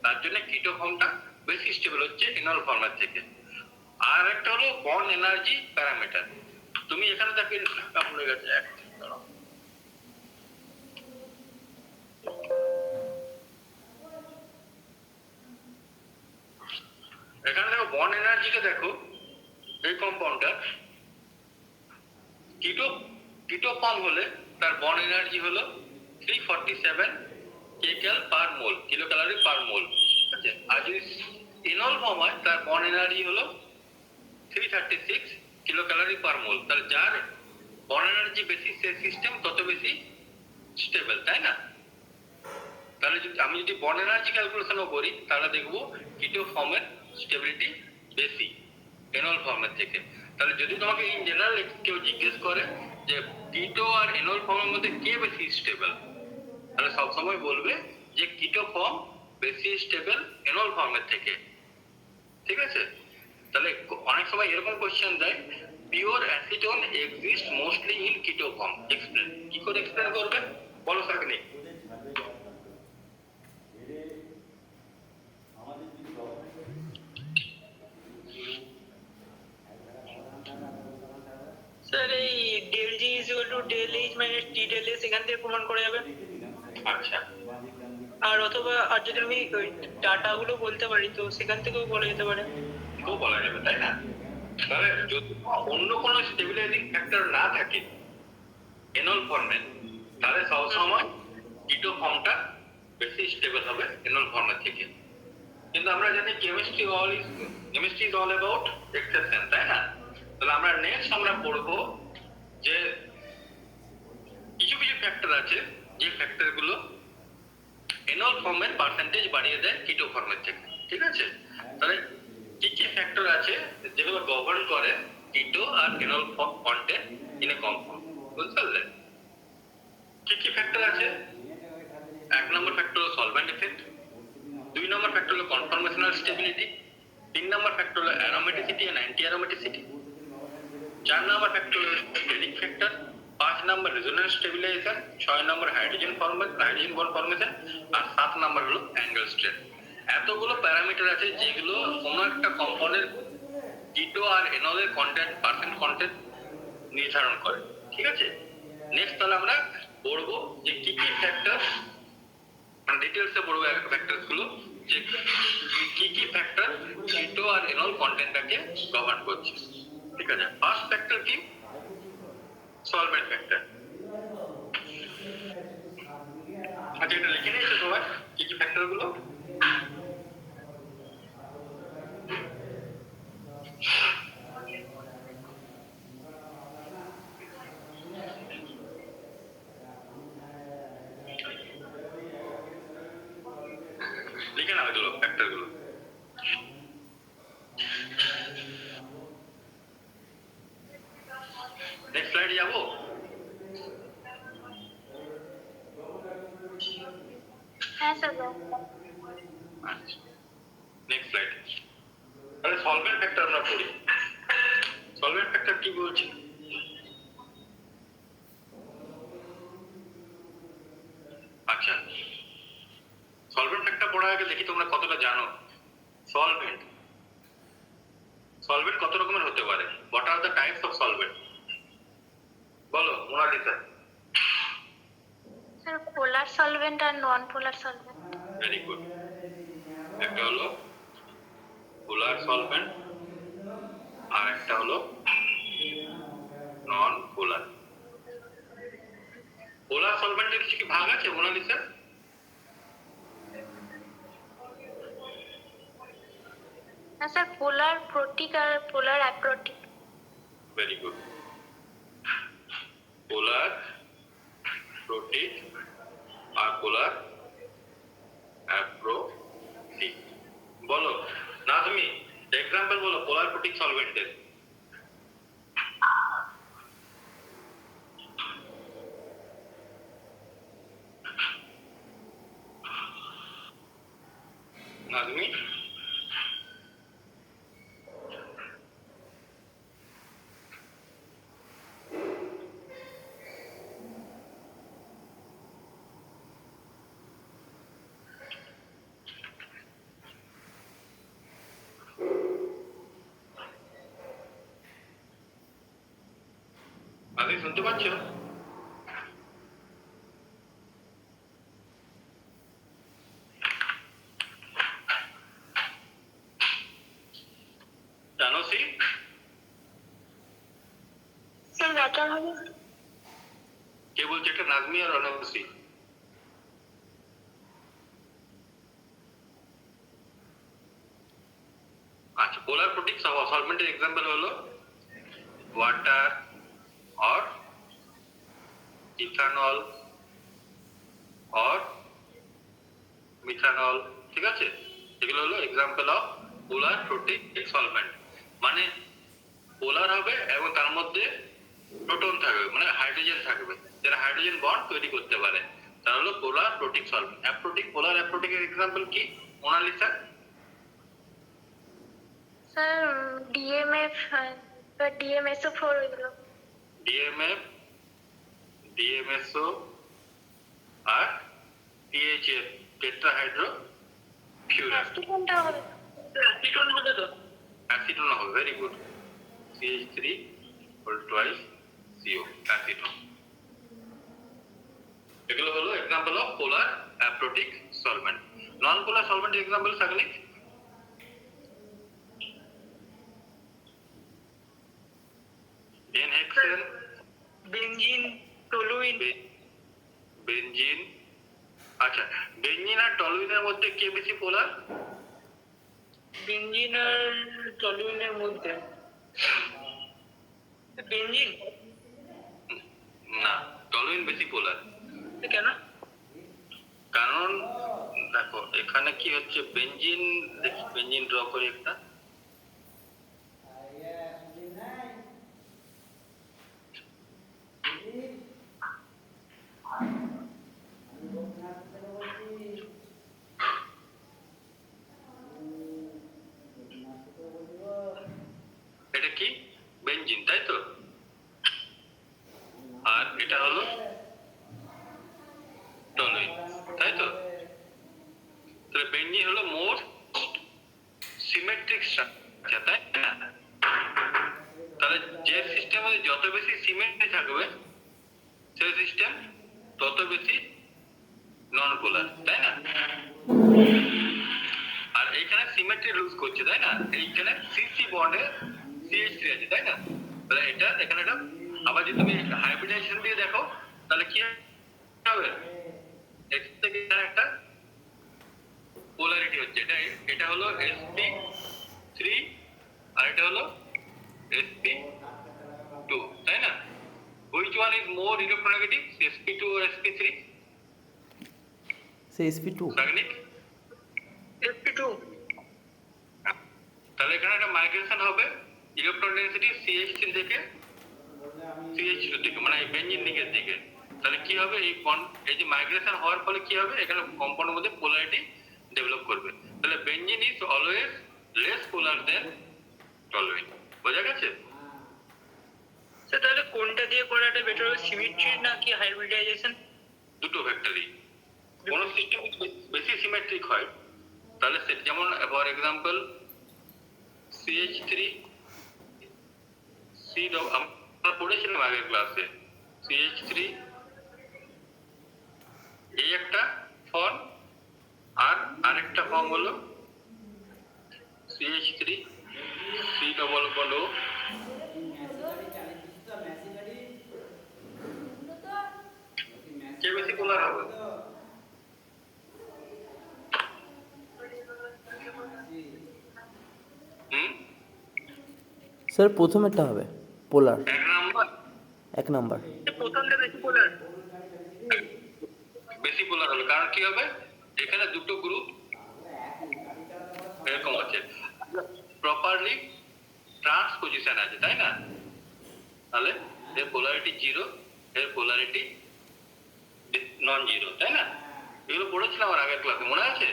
তার জন্য কিটো ফর্মটা বেশি স্টেবল হচ্ছে এনল ফর্মের থেকে। আর একটা হলো বন্ড এনার্জি প্যারামিটার। তুমি এখানে দেখো ভুলে গেছে, এখানে দেখো বন্ড এনার্জিটা দেখো, এই কম্পাউন্ডটা কিটো ফর্ম হলে তার বন্ড এনার্জি হলো 347 কেক্যাল পার মোল, কিলো ক্যালোরি পার মোল, ঠিক আছে? আর যদি এনল ফর্ম হয় তার বন্ড এনার্জি হলো 336 কিলো ক্যালোরি পার মোল। তাহলে যার বন্ড এনার্জি বেশি সে সিস্টেম তত বেশি স্টেবল, তাই না? তাহলে আমি যদি বন্ড এনার্জি ক্যালকুলেশনও করি তাহলে দেখবো কিটো ফর্মের স্টেবিলিটি বেশি এনল ফর্মের থেকে। তাহলে যদি তোমাকে ইন জেনারেল কেউ জিজ্ঞেস করে যে কিটো আর এনল ফর্মের মধ্যে কে বেশি স্টেবল, তাহলে সবসময় বলবে যে কিটো ফর্ম বেশি স্টেবল এনল ফর্মের থেকে, ঠিক আছে? তাহলে অনেক সময় এরকম কোশ্চেন দেয়, pure acetone exist mostly in keto form explain কি করে এক্সপ্লেন করবে বলো সাকনি স্যার এই del G is equal to del H minus T del S এখান থেকে প্রমাণ করা যাবে। আচ্ছা আর অথবা আর যদি আমি ডাটা গুলো বলতে পারি তো সেখান থেকেও বলা যেতে পারে। তো বলা যাবে তাই না তাহলে যদি অন্য কোনো স্টেবিলাইজিং ফ্যাক্টর না থাকে এনল ফর্মে তাহলে সবসময় কিটো ফর্মটা বেশি স্টেবল হবে এনল ফর্মের থেকে কিন্তু আমরা জানি chemistry is all about exception তাই না তাহলে আমরা নেক্সট আমরা পড়বো যে কিছু কিছু ফ্যাক্টর আছে যে ফ্যাক্টরগুলো এনল ফর্মের পার্সেন্টেজ বাড়িয়ে দেয় কিটো ফর্মের থেকে ঠিক আছে তাহলে কি কি ফ্যাক্টর আছে যেগুলো গভর্ন করে কিটো আর এনল কন্টেন্ট ইন এ কম্পাউন্ড বুঝতে পারলেন কি কি ফ্যাক্টর আছে এক নম্বর ফ্যাক্টর হলো সলভেন্ট এফেক্ট দুই নম্বর ফ্যাক্টর হলো কনফরমেশনাল স্টেবিলিটি তিন নম্বর ফ্যাক্টর হলো অ্যারোমেটিসিটি এন্ড অ্যান্টি অ্যারোমেটিসিটি চার নম্বর ফ্যাক্টর হলো স্টেরিক ফ্যাক্টর পাঁচ নম্বর রেজোন্যান্স স্টেবিলাইজেশন ছয় নম্বর হাইড্রোজেন বন্ড ফর্মেশন আর সাত নম্বর হলো অ্যাঙ্গেল স্ট্রেন এতগুলো প্যারামিটার আছে যেগুলো কোনো একটা কম্পাউন্ডের কিটো আর এনলের কন্টেন্ট পার্সেন্ট কন্টেন্ট নির্ধারণ করে ঠিক আছে নেক্সট তাহলে আমরা পড়বো যে কি কি ফ্যাক্টর মানে ডিটেইলসে পড়বো ফ্যাক্টরস গুলো যে কি কি ফ্যাক্টর কিটো আর এনল কন্টেন্টটাকে গভর্ন করছে ঠিক আছে ফার্স্ট ফ্যাক্টর কি সলভেন্ট ফ্যাক্টর আচ্ছা এটা লিখে নিয়েছো সবাই কি কি ফ্যাক্টর গুলো লিখে নাও এগুলো ফ্যাক্টর গুলো নেক্সট স্লাইড যাবো হ্যাঁ স্যার আচ্ছা নেক্সট স্লাইড তাহলে সলভেন্ট ফ্যাক্টর আমরা পড়ি সলভেন্ট ফ্যাক্টর কি বলছি আচ্ছা সলভেন্ট ফ্যাক্টর পড়ার আগে দেখি তোমরা কতটা জানো সলভেন্ট সলভেন্ট কত রকমের হতে পারে what are the types of solvent বলো মোনালিসা স্যার পোলার সলভেন্ট আর নন পোলার সলভেন্ট ভেরি গুড একটা হলো পোলার সলভেন্ট আর একটা হলো নন পোলার পোলার সলভেন্টের কিছু কি ভাগ আছে মোনালিসা না স্যার পোলার প্রোটিক আর পোলার অ্যাপ্রোটিক ভেরি গুড পোলার প্রোটিক আর পোলার অ্যাপ্রোটিক বলো নাজমি এক্সাম্পল বলো পোলার প্রোটিক সলভেন্টের নাজমি নাজমি শুনতে পাচ্ছ জানোসি স্যার ব্যাটার হবে কে বলছে এটা নাজমি আর অনবসি আচ্ছা পোলার প্রোটিক সলভেন্টের এক্সাম্পল হলো water or ethanol or methanol ঠিক আছে এগুলো হলো example of polar protic solvent মানে পোলার হবে এবং তার মধ্যে প্রোটন থাকবে মানে হাইড্রোজেন থাকবে যারা হাইড্রোজেন বন্ড তৈরি করতে পারে তারা হলো polar protic solvent aprotic polar অ্যাপ্রোটিকের এক্সাম্পল কি মোনালিসা স্যার ডিএমএফ বা ডিএমএসও4 এগুলো DMF TMSO আর THF টেট্রাহাইড্রো ফিউরান। লাস্টে কোনটা হবে? অ্যাসিটোন হবে তো? অ্যাসিটোন হবে, very good. CH3 whole twice CO acetone. এগুলো হলো example of polar aprotic solvent. Non polar solvent example থাকলে এনহেক্সেন, বেনজিন, টলুইন। বেনজিন। আচ্ছা, বেনজিন আর টলুইনের মধ্যে কে বেশি পোলার? বেনজিন আর টলুইনের মধ্যে বেনজিন। না, টলুইন বেশি পোলার। কেন? কারণ দেখো এখানে কি হচ্ছে, বেনজিন, দেখি বেনজিন ড্র করি একটা। এটা কি বেনজিন, তাই তো? আর এটা হলো টলুইন, তাই তো? তাহলে বেনজিন হলো মোর সিমেট্রিক স্ট্রাকচার, তাই না? তাহলে যে সিস্টেমে যত বেশি সিমেট্রি থাকবে সেই সিস্টেম তত বেশি নন পোলার, তাই না? আর এইখানে সিমেট্রি লুজ করছে, তাই না? এইখানে সিসি বন্ডে CH3 আছে, তাই না? তাহলে এটা এখানে এটা আবার যদি তুমি হাইব্রিডাইজেশন দিয়ে দেখো তাহলে কি হবে, এর থেকে এখানে একটা পোলারিটি হচ্ছে। এটা হলো sp3 আর এটা হলো sp2, তাই না? which one is more electronegative, sp2 or sp3? Say SP2। Sagnik. sp2। তাহলে এখানে একটা মাইগ্রেশন হবে ইলেকট্রন ডেনসিটি CH3 থেকে CH2 দিকে, মানে বেনজিন দিকের দিকে। তাহলে কি হবে, এই যে মাইগ্রেশন হওয়ার ফলে কি হবে, এখানে কম্পাউন্ডের মধ্যে পোলারিটি ডেভেলপ করবে। তাহলে benzene is always less polar than toluene. বোঝা গেছে? তাহলে কোনটা দিয়ে করাটা বেটার হবে, সিমেট্রি নাকি হাইব্রিডাইজেশন? দুটো ভেক্টরই। কোন সিস্টেম বেশি সিমেট্রিক হয় তাহলে যেমন ফর এক্সাম্পল CH3 C, আমরা পড়েছিলাম আগের ক্লাসে CH3 এই একটা ফর্ম, আর আরেকটা ফর্ম হলো CH3 C++O। কে বেশি পোলার হবে? স্যার প্রথমেরটা হবে পোলার, এক নাম্বার 1 নাম্বার। প্রথমটা বেশি পোলার। বেশি পোলার হবে, কারণ কি হবে, এখানে দুটো গ্রুপ এরকম আছে, প্রপারলি ট্রান্সপোজিশন আছে, তাই না? তাহলে এর পোলারিটি 0, এর পোলারিটি নন জিরো, তাই না? এগুলো পড়েছিলাম আমার আগের ক্লাসে, মনে আছে?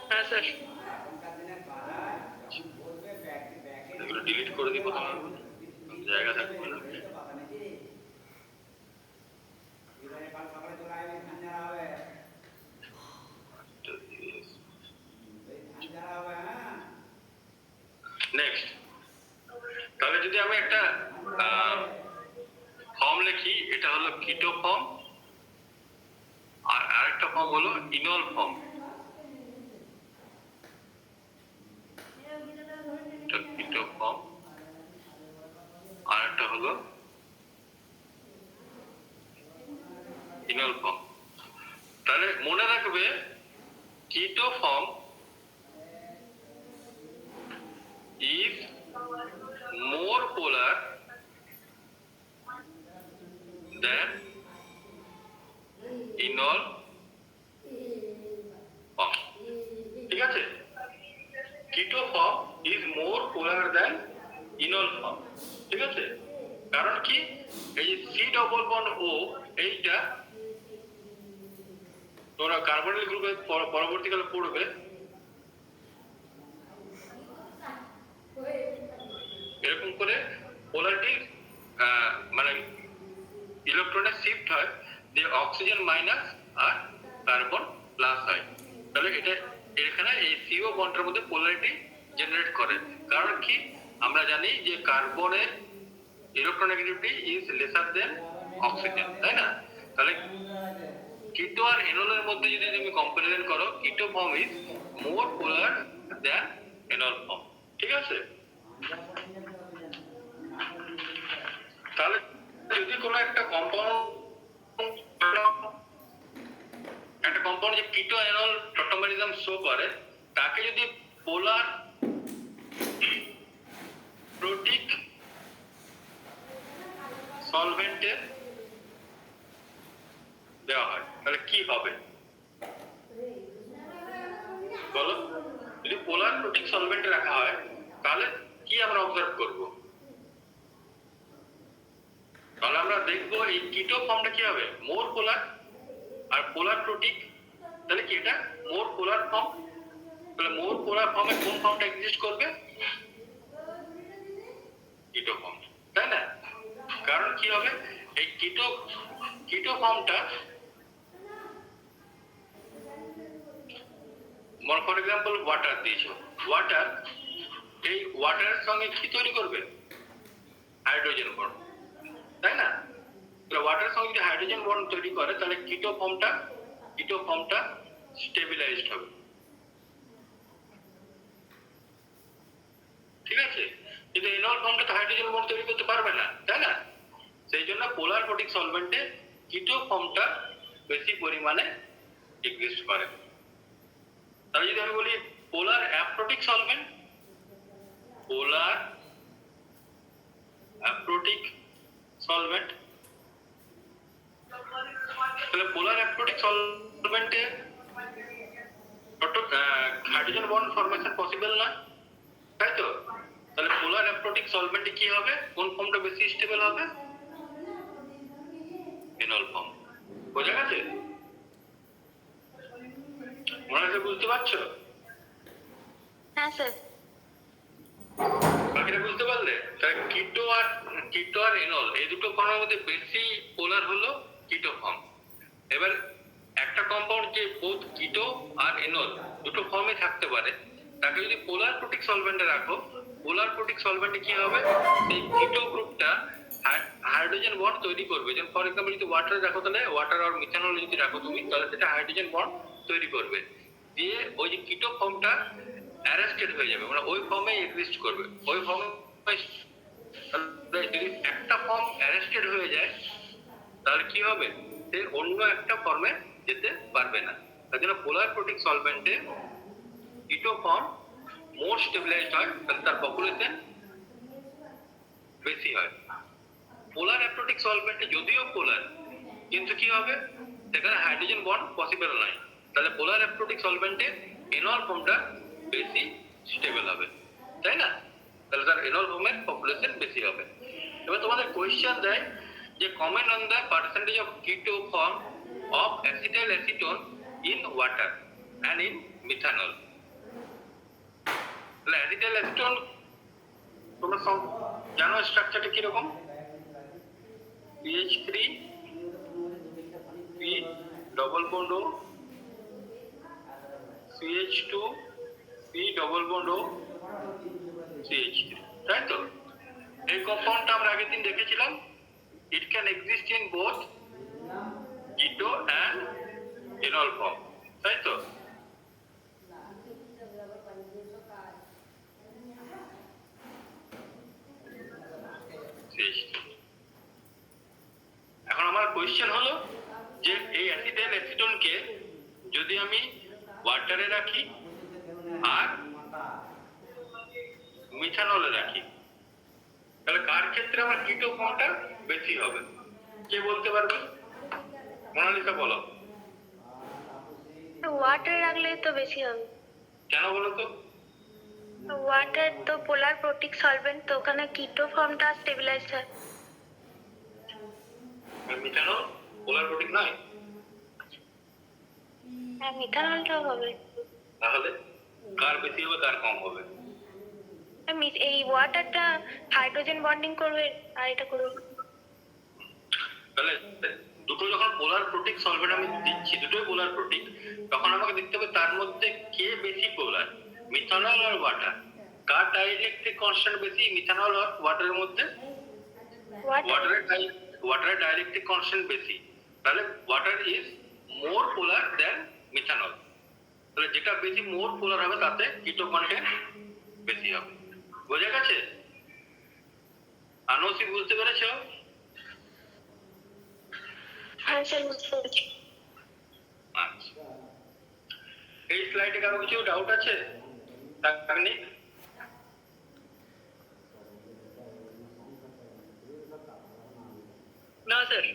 হ্যাঁ স্যার। এগুলো ডিলিট করে দিব, তোমার জায়গা থাকবে না। নেক্সট, তাহলে যদি আমি একটা ফর্ম লিখি, এটা হলো কিটো ফর্ম আর আরেকটা ফর্ম হলো ইনল ফর্ম। কিটো ফর্ম আর একটা হলো ইনল ফর্ম। তাহলে মনে রাখবে কিটো form is more polar than enol form, ঠিক আছে? কিটো form is more polar than enol form, ঠিক আছে? কারণ কি, এই যে C++O এইটা তোমরা কার্বনিল গ্রুপে পরবর্তীকালে পড়বে, এরকম করে পোলারিটি মানে ইলেকট্রনের শিফট হয়, যে অক্সিজেন মাইনাস আর কার্বন প্লাস হয়। তাহলে এটা এখানে এই সিও বন্ডের মধ্যে পোলারিটি জেনারেট করে। কারণ কি, আমরা জানি যে কার্বনের electronegativity is laser then oxygen, তাই না? তাহলে কিটো আর এনলের মধ্যে যদি তুমি কম্পারিজন করো, keto form is more polar than enol form. ঠিক আছে? তাহলে যদি কোনো একটা কম্পাউন্ড যে কিটো এনল টটোমেরিজম শো করে, তাকে যদি পোলার প্রোটিক সলভেন্টে দেওয়া হয়, তাহলে কি হবে বলো? যদি পোলার প্রোটিক সলভেন্টে রাখা হয়, তাহলে কি আমরা অবজার্ভ করব? তাহলে আমরা দেখবো এই কিটো ফর্মটা কি হবে, মোর পোলার, আর পোলার প্রোটিক তাহলে কি এটা মোর পোলার ফর্ম। তাহলে মোর পোলার ফর্মে কোন ফর্মটা এক্সিস্ট করবে? কিটো ফর্ম, তাই না? কারণ কি হবে, এই কিটো ফর্মটা, ফর এক্সাম্পল ওয়াটার দিয়েছো, ওয়াটার, এই ওয়াটারের সঙ্গে কি তৈরি করবে? হাইড্রোজেন বন্ড, তাই না? তাহলে ওয়াটারের সঙ্গে যদি হাইড্রোজেন বন্ড তৈরি করে, তাহলে কিটো ফর্মটা স্টেবিলাইজড হবে। ঠিক আছে? কিন্তু এনল ফর্মটা তো হাইড্রোজেন বন্ড তৈরি করতে পারবে না, তাই না? সেই জন্য পোলার প্রোটিক সলভেন্টে কিটো ফর্মটা বেশি পরিমাণে এক্সিস্ট করে। তাহলে যদি আমি বলি পোলার অ্যাপ্রোটিক সলভেন্ট, পোলার অ্যাপ্রোটিক সলভেন্ট, তাহলে পোলার অ্যাপ্রোটিক সলভেন্টে হাইড্রোজেন বন্ড ফরমেশন পসিবল না, তাই তো? তাহলে পোলার অ্যাপ্রোটিক সলভেন্টে কি হবে, কোন ফর্মটা বেশি স্টেবল হবে? এনল ফর্ম। বোঝা গেছে? মনে হয় বুঝতে পারছো? হ্যাঁ স্যার। বাকিটা বুঝতে পারলে? তাহলে কিটো আর এনল এই দুটো ফর্মের মধ্যে বেশি পোলার হলো কিটো ফর্ম। এবার একটা কম্পাউন্ড যে বোথ কিটো আর এনল দুটো ফর্মে থাকতে পারে, তাকে যদি পোলার প্রোটিক সলভেন্টে রাখো, পোলার প্রোটিক সলভেন্টে কি হবে, সেই কিটো গ্রুপটা হাইড্রোজেন বন্ড তৈরি করবে। যেমন ফর এক্সাম্পল যদি ওয়াটার রাখো, তাহলে ওয়াটার আর মিথানল যদি রাখো তুমি, তাহলে সেটা হাইড্রোজেন বন্ড তৈরি করবে, দিয়ে ওই যে কিটো ফর্মটা অ্যারেস্টেড হয়ে যাবে, মানে ওই ফর্মে এক্সিস্ট করবে। ওই ফর্মে যদি একটা ফর্ম অ্যারেস্টেড হয়ে যায়, তাহলে কি হবে, সে অন্য একটা ফর্মে যেতে পারবে না। তার জন্য পোলার প্রোটিক সলভেন্টে কিটো ফর্ম মোর স্টেবিলাইজড হয়, তাহলে তার পপুলেশন বেশি হয়। পোলার অ্যাপ্রোটিক সলভেন্টে যদিও পোলার, কিন্তু কি হবে, সেখানে হাইড্রোজেন বন্ড পসিবল নয়, তাহলে পোলার অ্যাপ্রোটিক সলভেন্টে এনল ফর্মটা বেশি স্টেবল হবে, তাই না? তাহলে তার এনল ফর্মের পপুলেশন বেশি হবে। এবার তোমাদের কোয়েশ্চেন দেয় যে comment on the percentage of keto form of acetyl acetone in water and in methanol. তাহলে অ্যাসিটাইল অ্যাসিটোন তোমরা সব জানো স্ট্রাকচারটা কিরকম, CH3 P double bond O, CH2 P double bond O, CH3, তাই তো? এই কম্পাউন্ডটা আমরা আগের দিন দেখেছিলাম, it can exist in both কিটো অ্যান্ড এনল ফর্ম, তাই তো? এখন আমার কোয়েশ্চেন হলো যে এই অ্যাসিটাইল অ্যাসিটোনকে যদি আমি ওয়াটারে রাখি আর মিথানলে রাখি, তাহলে কার ক্ষেত্রে আমার কিটো ফর্মটা বেশি হবে? কে বলতে পারবে? মোনালিসা বলো। ওয়াটার রাখলে তো বেশি হবে। কেন বলো তো? ওয়াটার তো পোলার প্রোটিক সলভেন্ট, তো ওখানে কিটো ফর্মটা স্টেবিলাইজড হয়। মিথানল পোলার প্রোটিক নয়? হ্যাঁ, মিথানলটাও হবে। তাহলে কার বেশি হবে কার কম হবে? এই ওয়াটারটা হাইড্রোজেন বন্ডিং করবে আর এটা করবে। তাহলে দুটো যখন পোলার প্রোটিক সলভেন্ট আমি দিচ্ছি, দুটোই পোলার প্রোটিক, তখন আমাকে দেখতে হবে তার মধ্যে কে বেশি পোলার, মিথানল আর ওয়াটার। কার ডাইইলেকট্রিক কনস্ট্যান্ট বেশি, মিথানল আর ওয়াটারের মধ্যে? ওয়াটারের ডাইইলেকট্রিক কনস্ট্যান্ট বেশি। তাহলে water is more polar than methanol. তাহলে যেটা বেশি মোর পোলার হবে তাতে কিটো কন্টেন্ট বেশি হবে। বোঝা গেছে? আনসি বুঝতে পেরেছো? হ্যাঁ স্যার বুঝতে পেরেছি। আচ্ছা, এই স্লাইডে কারো কিছু ডাউট আছে? তাকনিক? না স্যার।